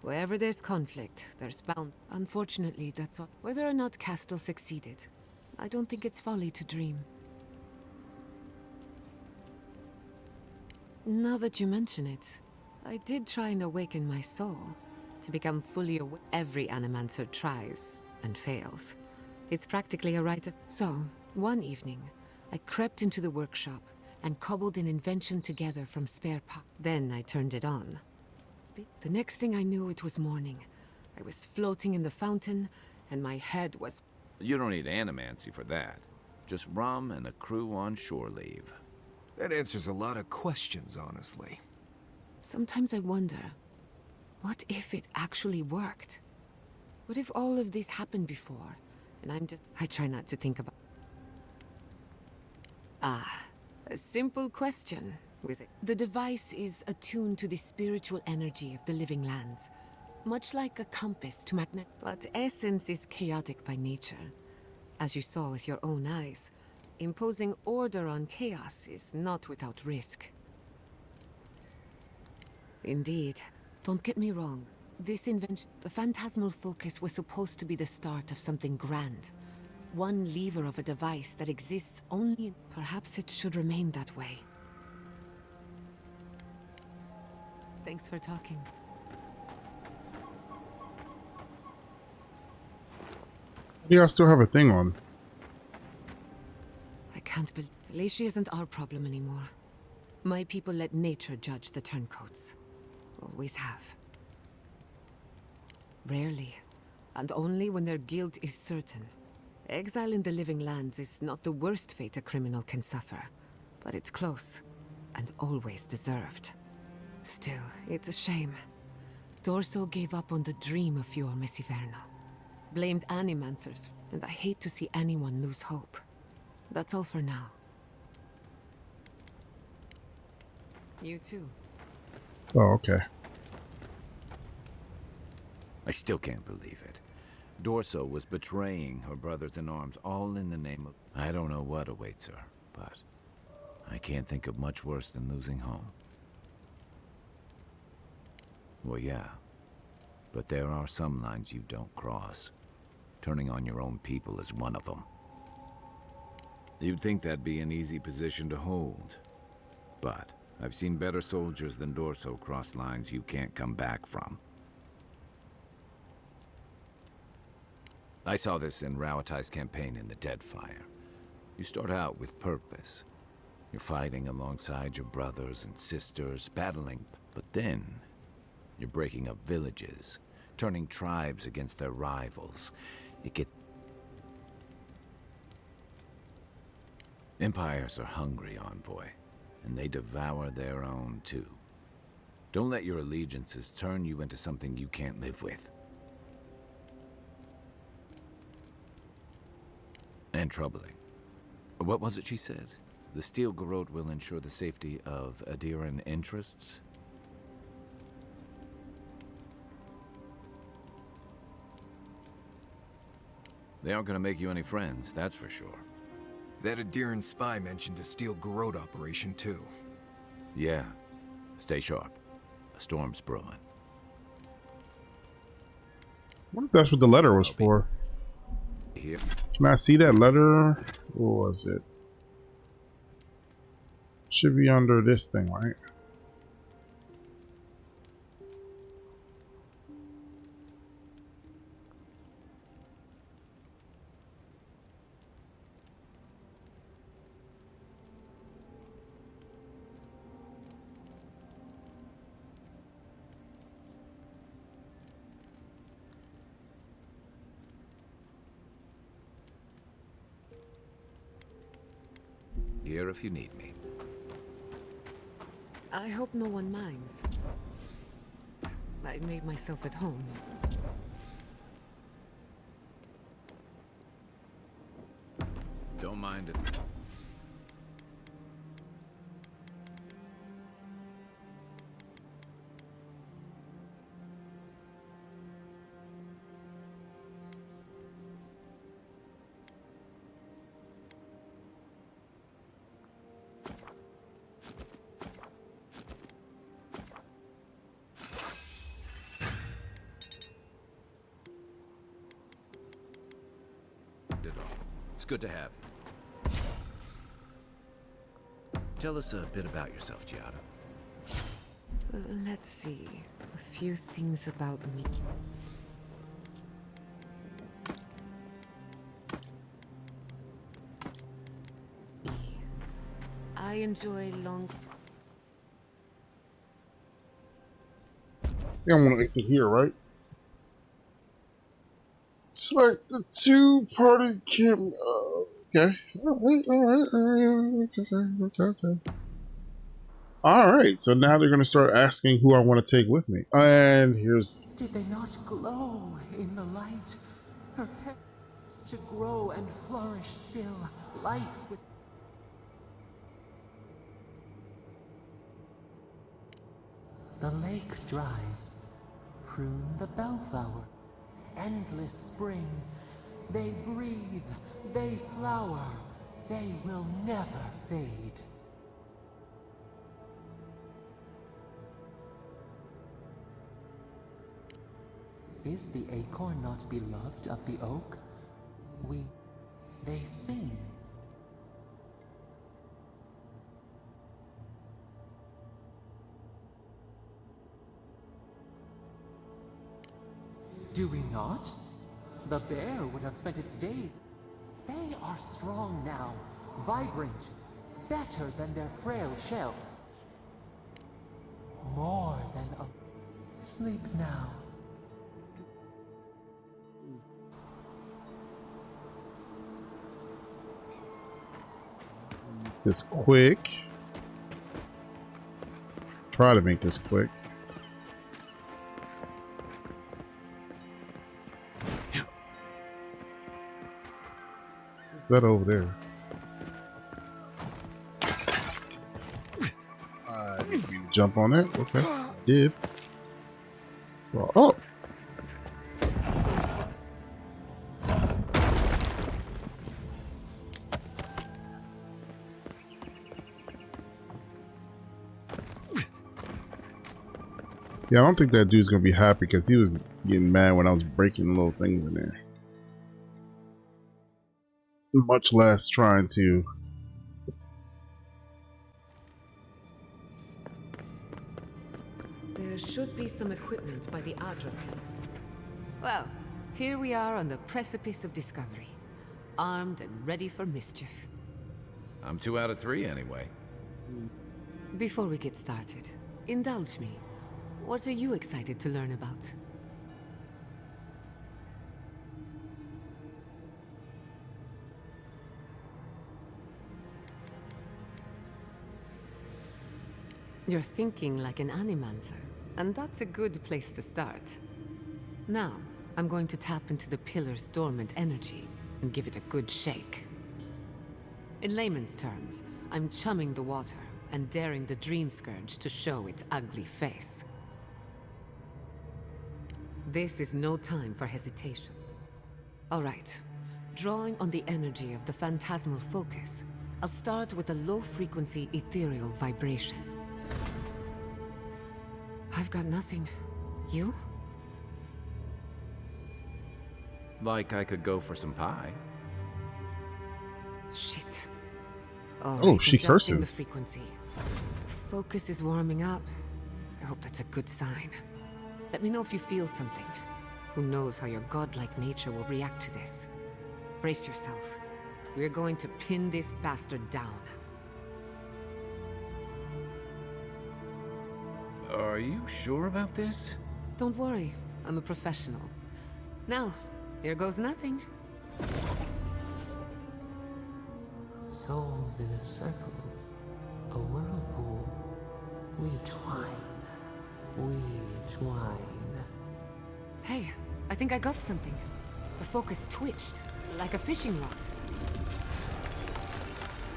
M: Wherever there's conflict, there's bound... Unfortunately, that's all. Whether or not Castle succeeded, I don't think it's folly to dream. Now that you mention it, I did try and awaken my soul. to become fully aware. Every animancer tries and fails. It's practically a rite of... So, one evening, I crept into the workshop and cobbled an invention together from spare parts. Then I turned it on. The next thing I knew, it was morning. I was floating in the fountain, and my head was...
F: You don't need animancy for that. Just rum and a crew on shore leave.
H: That answers a lot of questions, honestly.
M: Sometimes I wonder, what if it actually worked? What if all of this happened before, and I try not to think about... A simple question with it. The device is attuned to the spiritual energy of the living lands, much like a compass to magnet. But essence is chaotic by nature. As you saw with your own eyes, imposing order on chaos is not without risk. Indeed. Don't get me wrong. This invention, the Phantasmal Focus, was supposed to be the start of something grand. One lever of a device that exists only in... Perhaps it should remain that way. Thanks for talking.
A: Do y'all still have a thing on?
M: I can't believe... Alicia isn't our problem anymore. My people let nature judge the turncoats. Always have. Rarely, and only when their guilt is certain. Exile in the living lands is not the worst fate a criminal can suffer, but it's close, and always deserved. Still, it's a shame. Dorso gave up on the dream of Fior Messiverno. Blamed animancers, and I hate to see anyone lose hope. That's all for now. You too.
A: Oh, okay.
F: I still can't believe it. Dorso was betraying her brothers-in-arms, all in the name of... I don't know what awaits her, but I can't think of much worse than losing home. Well, yeah. But there are some lines you don't cross. Turning on your own people is one of them. You'd think that'd be an easy position to hold. But I've seen better soldiers than Dorso cross lines you can't come back from. I saw this in Rauatai's campaign in the Deadfire. You start out with purpose. You're fighting alongside your brothers and sisters, battling, but then you're breaking up villages, turning tribes against their rivals. Empires are hungry, Envoy, and they devour their own too. Don't let your allegiances turn you into something you can't live with. And troubling. What was it she said? The Steel Garrote will ensure the safety of Adiran interests? They aren't going to make you any friends, that's for sure.
H: That Adiran spy mentioned a Steel Garrote operation, too.
F: Yeah. Stay sharp. A storm's brewing.
A: I wonder if that's what the letter was for.
F: Here.
A: Can I see that letter? What was it? Should be under this thing, right?
F: Here if you need me.
M: I hope no one minds. I made myself at home.
F: Don't mind it. It's good to have you. Tell us a bit about yourself, Giatta.
M: Let's see. A few things about me. I enjoy long...
A: Yeah, I want to exit here, right? Select the two-party camp. Okay. Okay. Alright, so now they're going to start asking who I want to take with me. And here's...
N: Did they not glow in the light? Her pet to grow and flourish still, life with... The lake dries. Prune the bellflower. Endless spring. They breathe. They flower. They will never fade. Is the acorn not beloved of the oak? They sing. Do we not? The bear would have spent its days. They are strong now, vibrant, better than their frail shells. More than a... Sleep now.
A: This quick. Try to make this quick. That over there. I didn't mean to jump on that. Okay, I did. So, oh. Yeah, I don't think that dude's gonna be happy because he was getting mad when I was breaking little things in there. Much less trying to...
M: There should be some equipment by the Adra pit. Well, here we are on the precipice of discovery. Armed and ready for mischief.
F: I'm 2 out of 3 anyway.
M: Before we get started, indulge me. What are you excited to learn about? You're thinking like an animancer, and that's a good place to start. Now, I'm going to tap into the pillar's dormant energy and give it a good shake. In layman's terms, I'm chumming the water and daring the Dream Scourge to show its ugly face. This is no time for hesitation. All right, drawing on the energy of the Phantasmal Focus, I'll start with a low-frequency ethereal vibration. I've got nothing. You?
F: Like I could go for some pie.
M: Shit. All
A: Oh,
M: right,
A: she
M: adjusting
A: cursing.
M: the frequency. The focus is warming up. I hope that's a good sign. Let me know if you feel something. Who knows how your godlike nature will react to this. Brace yourself. We're going to pin this bastard down.
F: Are you sure about this?
M: Don't worry, I'm a professional. Now, here goes nothing.
N: Souls in a circle, a whirlpool. We twine.
M: Hey, I think I got something. The focus twitched, like a fishing rod.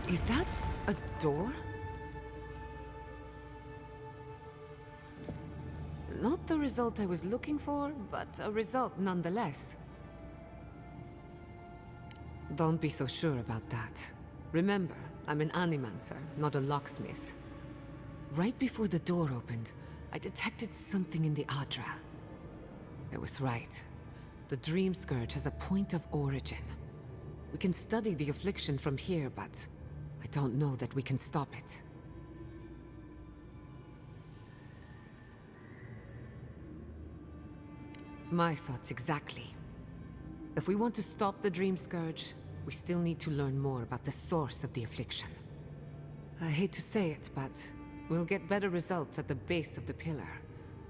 M: Is that a door? Not the result I was looking for, but a result nonetheless. Don't be so sure about that. Remember, I'm an animancer, not a locksmith. Right before the door opened, I detected something in the Adra. I was right. The Dream Scourge has a point of origin. We can study the affliction from here, but I don't know that we can stop it. My thoughts exactly. If we want to stop the Dream Scourge, we still need to learn more about the source of the affliction. I hate to say it, but we'll get better results at the base of the pillar,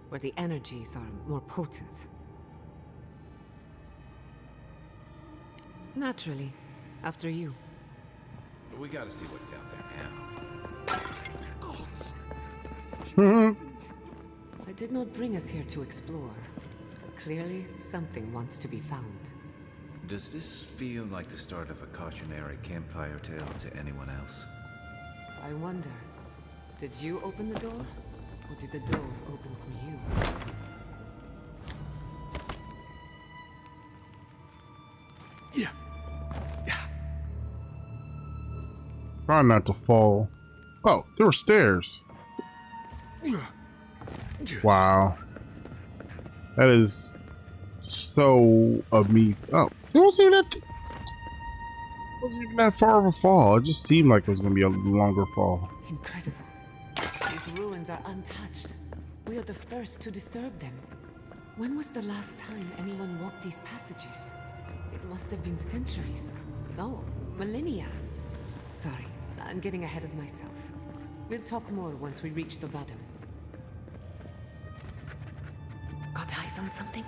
M: where the energies are more potent. Naturally, after you.
F: But we gotta see what's down there now.
M: I did not bring us here to explore. Clearly, something wants to be found.
F: Does this feel like the start of a cautionary campfire tale to anyone else?
M: I wonder, did you open the door? Or did the door open for you?
A: Try not to fall. Oh, there were stairs. Wow. That is so of me. Oh, it wasn't even that far of a fall. It just seemed like it was going to be a longer fall.
M: Incredible. These ruins are untouched. We are the first to disturb them. When was the last time anyone walked these passages? It must have been centuries. No, millennia. Sorry, I'm getting ahead of myself. We'll talk more once we reach the bottom. Got eyes on something?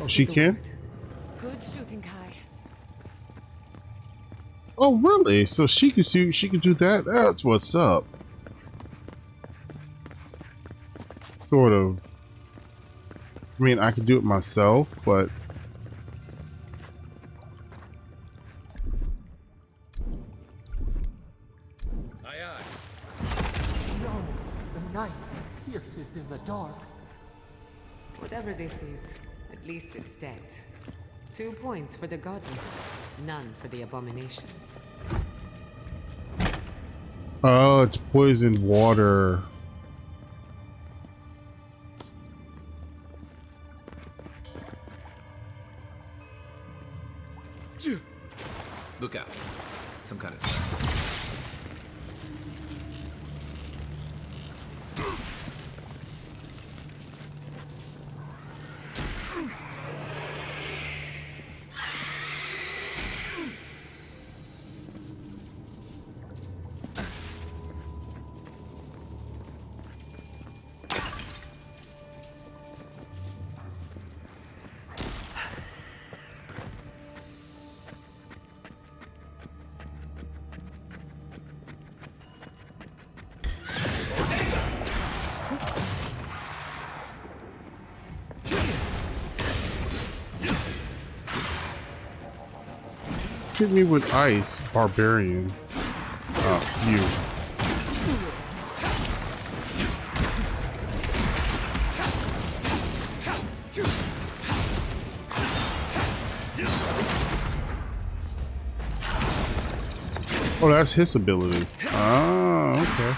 A: Oh, she can?
M: Good shooting, Kai.
A: Oh, really? So she can do that? That's what's up. Sort of. I mean, I could do it myself, but
N: No, the knife pierces in the dark.
M: Whatever this is, at least it's dead. 2 points for the godless, none for the abominations.
A: oh, it's poisoned water.
F: Look out. Some kind of...
A: Hit me with ice, barbarian. You. Oh, that's his ability. Oh, okay.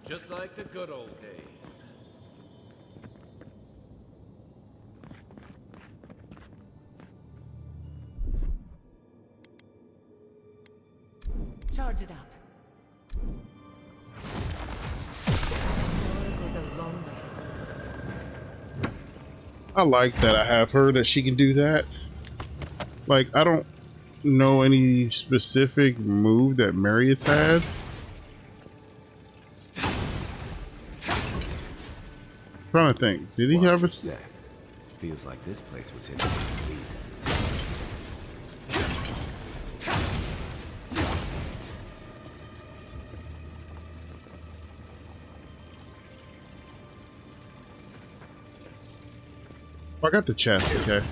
F: Just like the good old days.
M: Charge it up.
A: I like that I have her, that she can do that. Like, I don't know any specific move that Marius had. Trying to think. Did he
F: Watch
A: have
F: your
A: a
F: step. Feels like this place was hidden for a reason.
A: I got the chest, okay.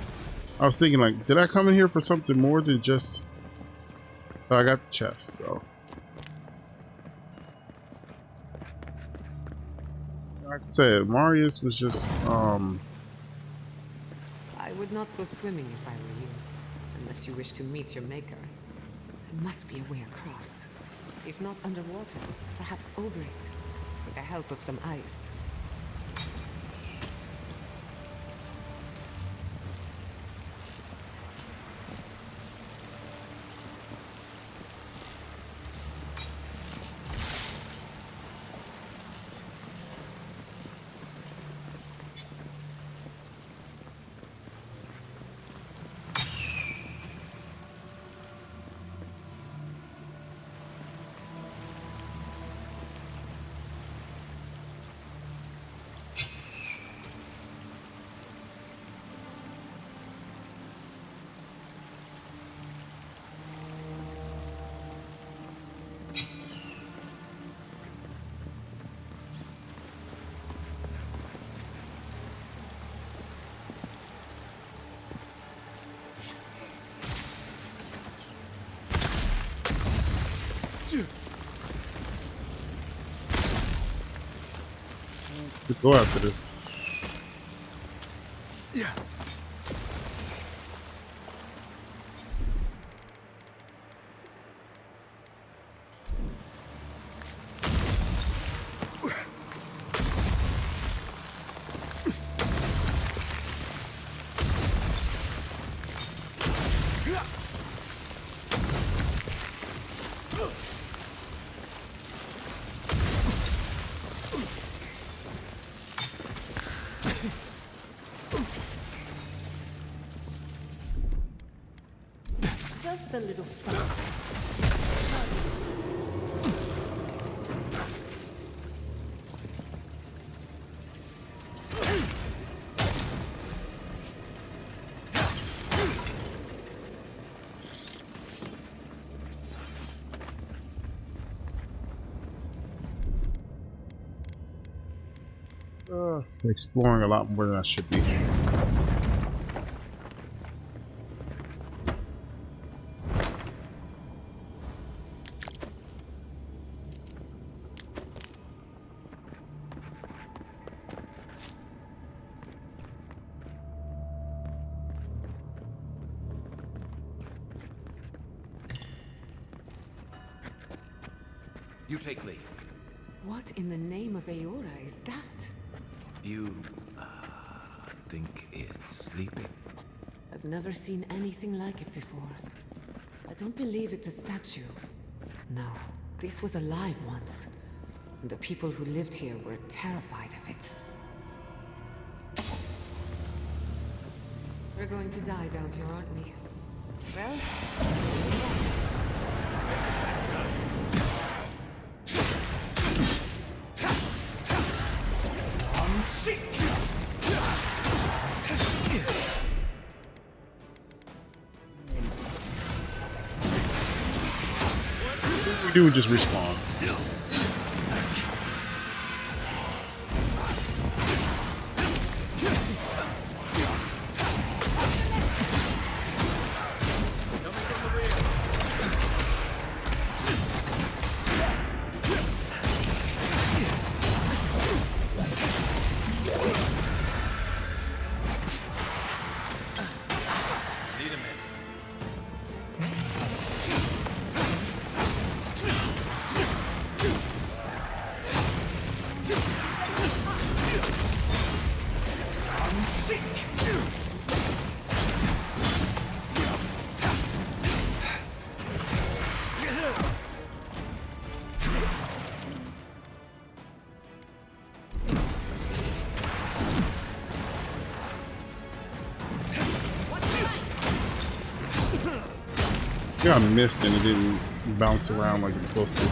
A: I was thinking, like, did I come in here for something more than just... Oh, I got the chest, so... Like I said, Marius was just,
M: I would not go swimming if I were you, unless you wish to meet your maker. There must be a way across. If not underwater, perhaps over it, with the help of some ice.
A: go after this.
K: Yeah.
M: Just a little spark.
A: Exploring a lot more than I should be.
F: You take lead.
M: What in the name of Aora is that?
F: You, think it's sleeping?
M: I've never seen anything like it before. I don't believe it's a statue. No, this was alive once. And the people who lived here were terrified of it. We're going to die down here, aren't we? Well...
K: I'm sick!
A: What we do, just respawn. Yeah, I missed and it didn't bounce around like it's supposed to.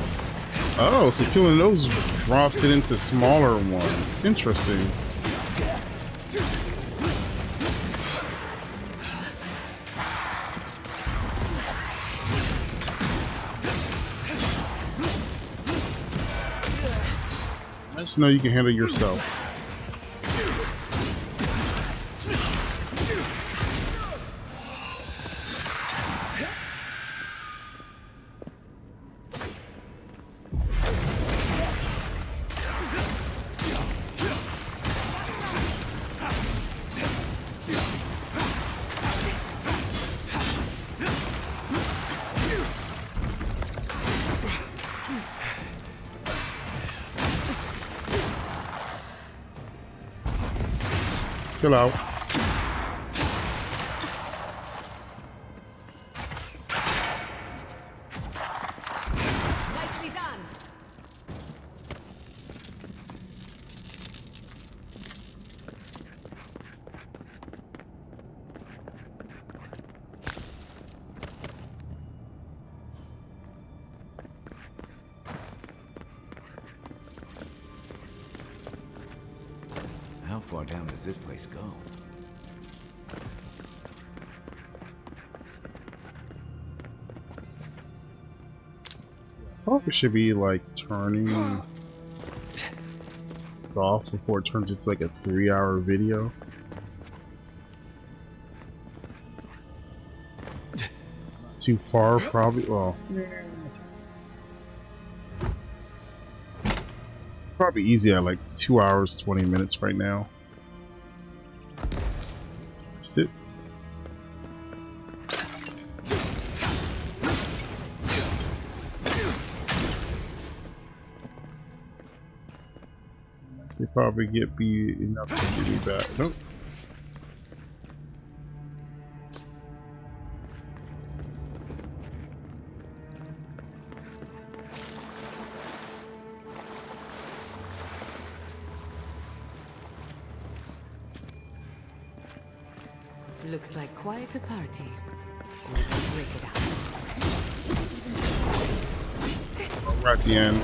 A: Oh, so killing those drops it into smaller ones. Interesting. Nice to know you can handle yourself. Chill out.
R: Nicely done.
F: How far down does this place go?
A: Probably should be like turning off before it turns into like a 3-hour video. Too far, probably. Well, probably easy at like 2 hours 20 minutes right now. Sit. They probably be enough to get me back. Nope.
M: Looks like quite a party. Let's break it out.
A: We're at the end.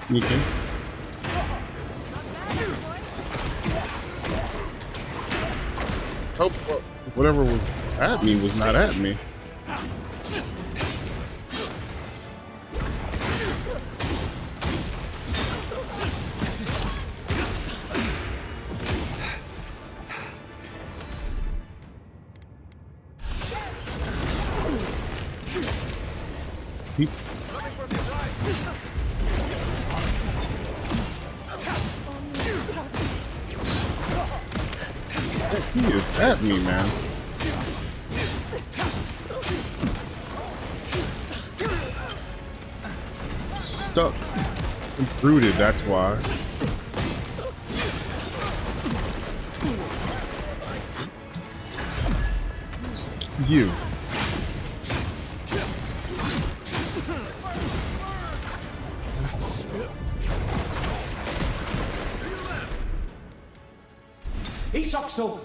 A: Sneaking. Oh, well, whatever was at me was not at me. Peeps. He is at me, man. Stuck and rooted, that's why. You.
K: Isokso!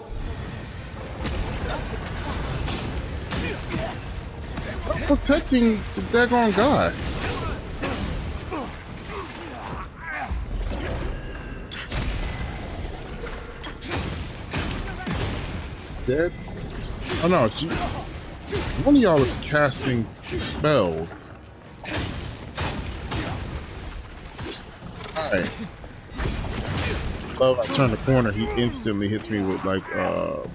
A: I'm protecting the daggone guy. Dead? Oh no, one of y'all is casting spells. Alright. Love, I turn the corner, he instantly hits me with like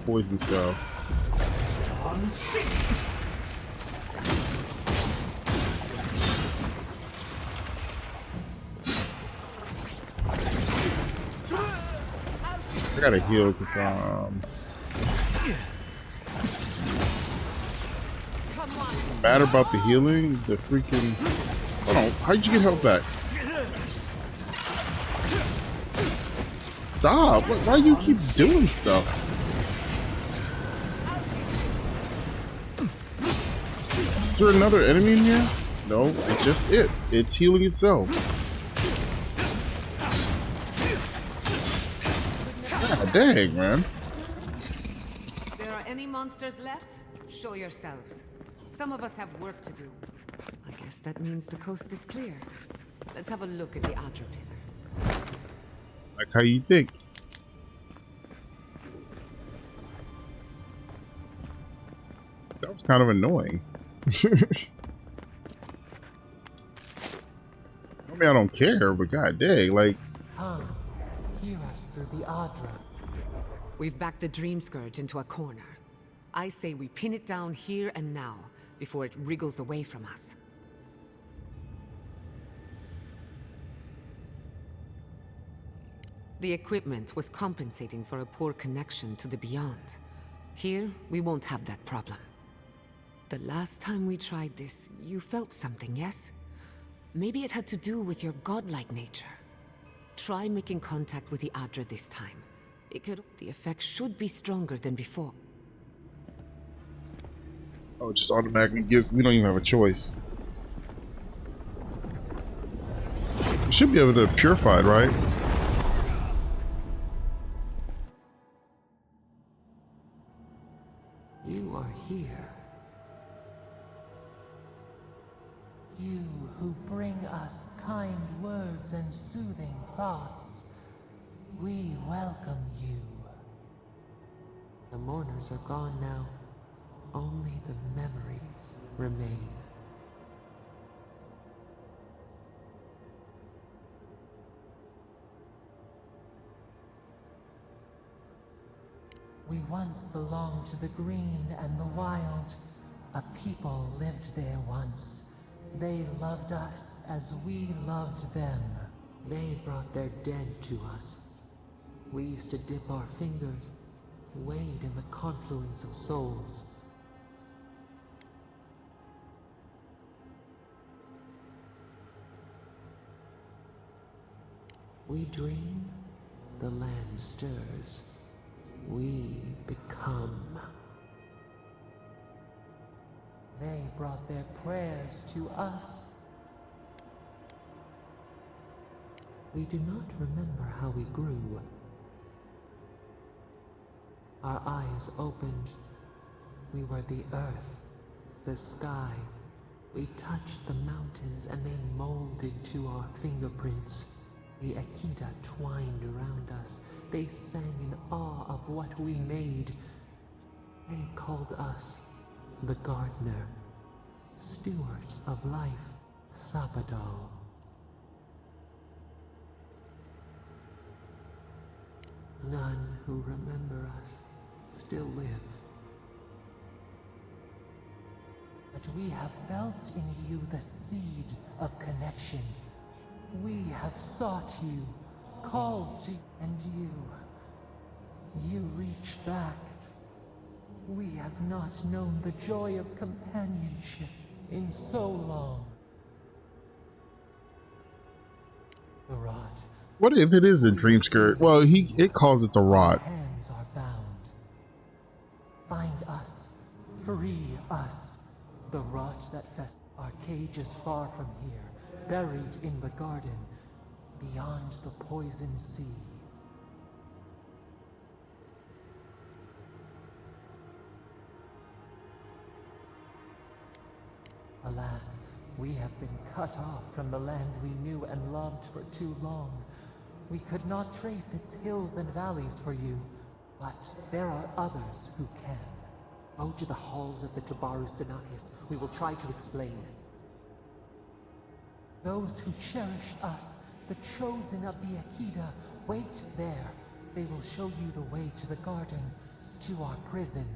A: poison spell. I gotta heal because bad about the healing, the freaking hold on, how'd you get health back? Stop! Why you keep doing stuff? Is there another enemy in here? No, it's just it. It's healing itself. God dang, man.
R: There are any monsters left?
M: Show yourselves. Some of us have work to do. I guess that means the coast is clear. Let's have a look at the Adra pillar.
A: Like how you think. That was kind of annoying. I mean, I don't care, but god dang, like...
N: Come, hear us through the Adra.
M: We've backed the Dream Scourge into a corner. I say we pin it down here and now, before it wriggles away from us. The equipment was compensating for a poor connection to the Beyond. Here, we won't have that problem. The last time we tried this, you felt something, yes? Maybe it had to do with your godlike nature. Try making contact with the Adra this time. The effect should be stronger than before.
A: Oh, it just automatically gives... We don't even have a choice. We should be able to purify it, right?
N: You are here. You who bring us kind words and soothing thoughts. We welcome you. The mourners are gone now. Only the memories remain. We once belonged to the green and the wild. A people lived there once. They loved us as we loved them. They brought their dead to us. We used to dip our fingers, wade in the confluence of souls. We dream, the land stirs. We become. They brought their prayers to us. We do not remember how we grew. Our eyes opened. We were the earth, the sky. We touched the mountains and they molded to our fingerprints. The Akita twined around us. They sang in awe of what we made. They called us the gardener, steward of life, Sabado. None who remember us still live. But we have felt in you the seed of connection. We have sought you, called to, and you reach back. We have not known the joy of companionship in so long. The rot.
A: What if it is a dream skirt? Well, it calls it the rot.
N: Hands are bound. Find us, free us. The rot that festers. Our cage is far from here. Buried in the garden, beyond the poison sea. Alas, we have been cut off from the land we knew and loved for too long. We could not trace its hills and valleys for you, but there are others who can. Go to the halls of the Tabaru Sinakis. We will try to explain. Those who cherish us, the chosen of the Akita, wait there. They will show you the way to the garden, to our prison.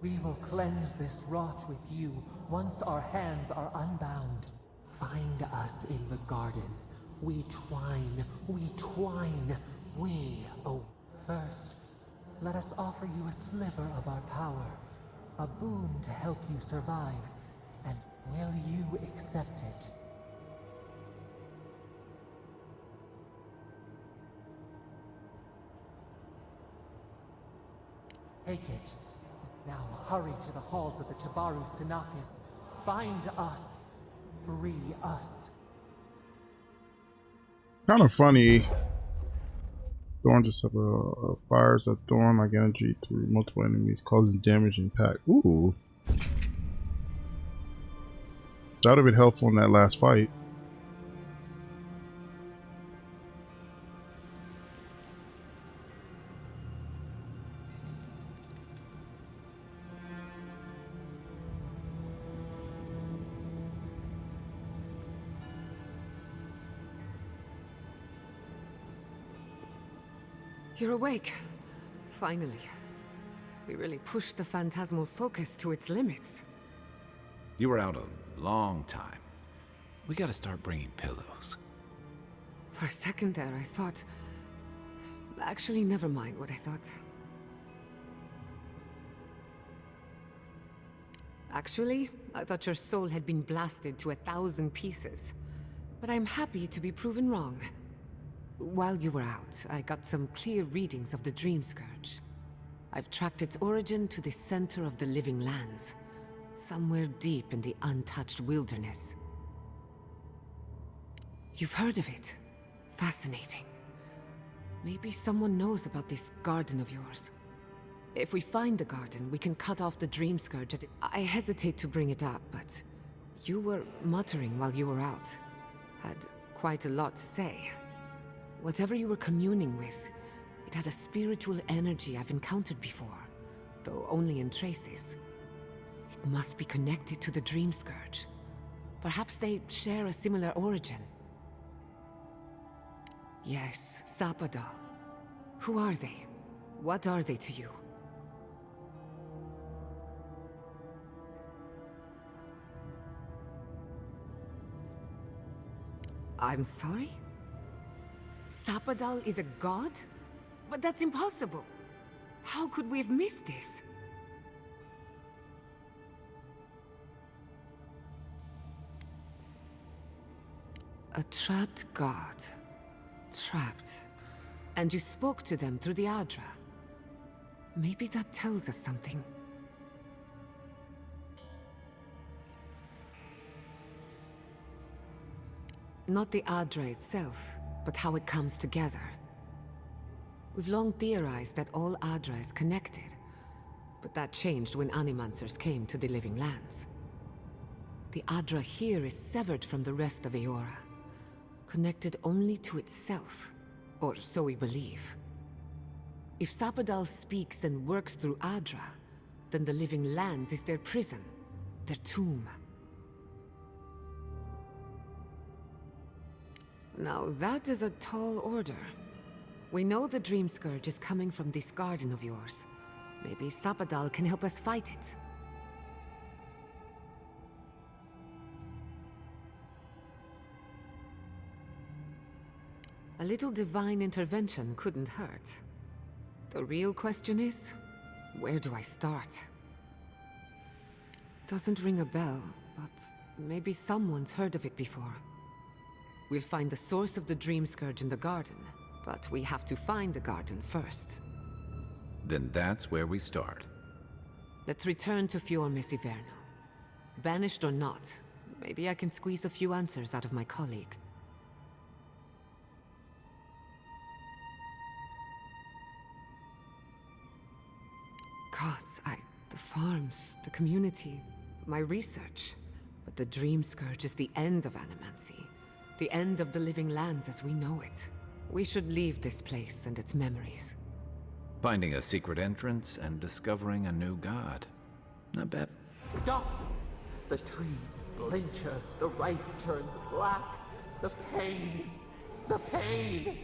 N: We will cleanse this rot with you once our hands are unbound. Find us in the garden. We twine, oh. First, let us offer you a sliver of our power, a boon to help you survive. And will you accept it? Take it. Now hurry to the halls of the Tabaru Sinakis. Bind us. Free us.
A: Kind of funny Thorn just fires a thorn like energy through multiple enemies, causes damage and impact. Ooh. That would have been helpful in that last fight.
M: You're awake. Finally. We really pushed the Phantasmal Focus to its limits.
F: You were out a long time. We gotta start bringing pillows.
M: For a second there, I thought... Actually, never mind what I thought. Actually, I thought your soul had been blasted to 1,000 pieces. But I'm happy to be proven wrong. While you were out, I got some clear readings of the Dream Scourge. I've tracked its origin to the center of the living lands, somewhere deep in the untouched wilderness. You've heard of it? Fascinating. Maybe someone knows about this garden of yours. If we find the garden, we can cut off the Dream Scourge at it. I hesitate to bring it up, but you were muttering while you were out. Had quite a lot to say. Whatever you were communing with, it had a spiritual energy I've encountered before, though only in traces. It must be connected to the Dream Scourge. Perhaps they share a similar origin. Yes, Sapadal. Who are they? What are they to you? I'm sorry? Sapadal is a god? But that's impossible. How could we have missed this? A trapped god. Trapped. And you spoke to them through the Adra. Maybe that tells us something. Not the Adra itself, but how it comes together. We've long theorized that all Adra is connected, but that changed when Animancers came to the Living Lands. The Adra here is severed from the rest of Eora, connected only to itself, or so we believe. If Sapadal speaks and works through Adra, then the Living Lands is their prison, their tomb. Now that is a tall order. We know the Dream Scourge is coming from this garden of yours. Maybe Sapadal can help us fight it. A little divine intervention couldn't hurt. The real question is, where do I start? Doesn't ring a bell, but maybe someone's heard of it before. We'll find the source of the Dream Scourge in the garden, but we have to find the garden first.
F: Then that's where we start.
M: Let's return to Fior Acierno. Banished or not, maybe I can squeeze a few answers out of my colleagues. Gods, the farms, the community, my research. But the Dream Scourge is the end of Animancy. The end of the Living Lands as we know it. We should leave this place and its memories.
F: Finding a secret entrance and discovering a new god. Not bad.
N: Stop! The trees splinter, the rice turns black. The pain! The pain!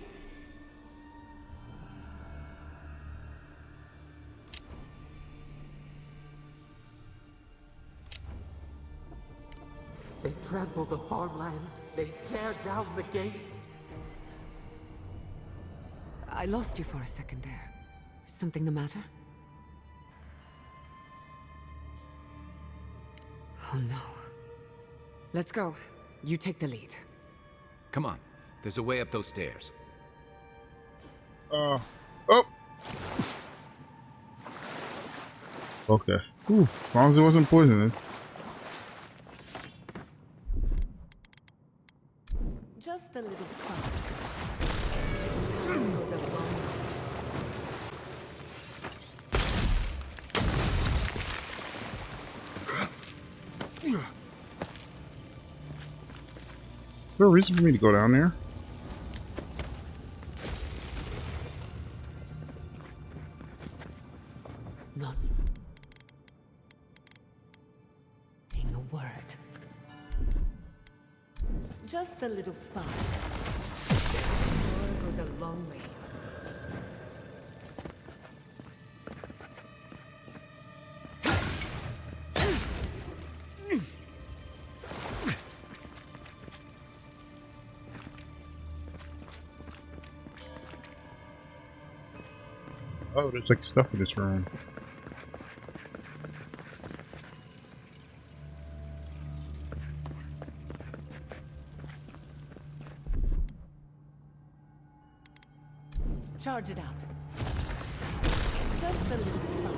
N: They trample the farmlands. They tear down the gates.
M: I lost you for a second there. Something the matter? Oh no. Let's go. You take the lead.
F: Come on. There's a way up those stairs.
A: Oh. Okay. Whew. As long as it wasn't poisonous.
G: Just a little spark. It was a long
A: there a reason for me to go down there?
M: Not saying a word. Just a little spark. Sure goes a long way.
A: Oh, there's like stuff in this room.
I: Charge it up. Just a little spark.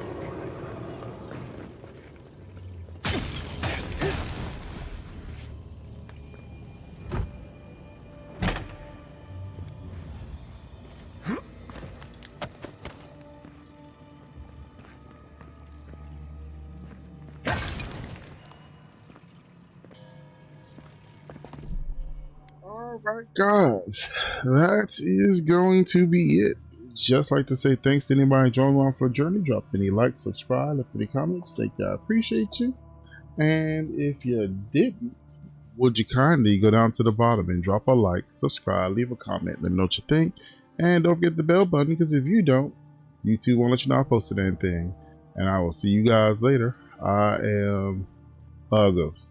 A: Alright guys, that is going to be it. Just like to say thanks to anybody joining along for the journey. Drop any likes, subscribe, left any comments. Thank you, I appreciate you. And if you didn't, would you kindly go down to the bottom and drop a like, subscribe, leave a comment, let me know what you think. And don't forget the bell button, because if you don't, YouTube won't let you know I posted anything. And I will see you guys later. I am Ghost.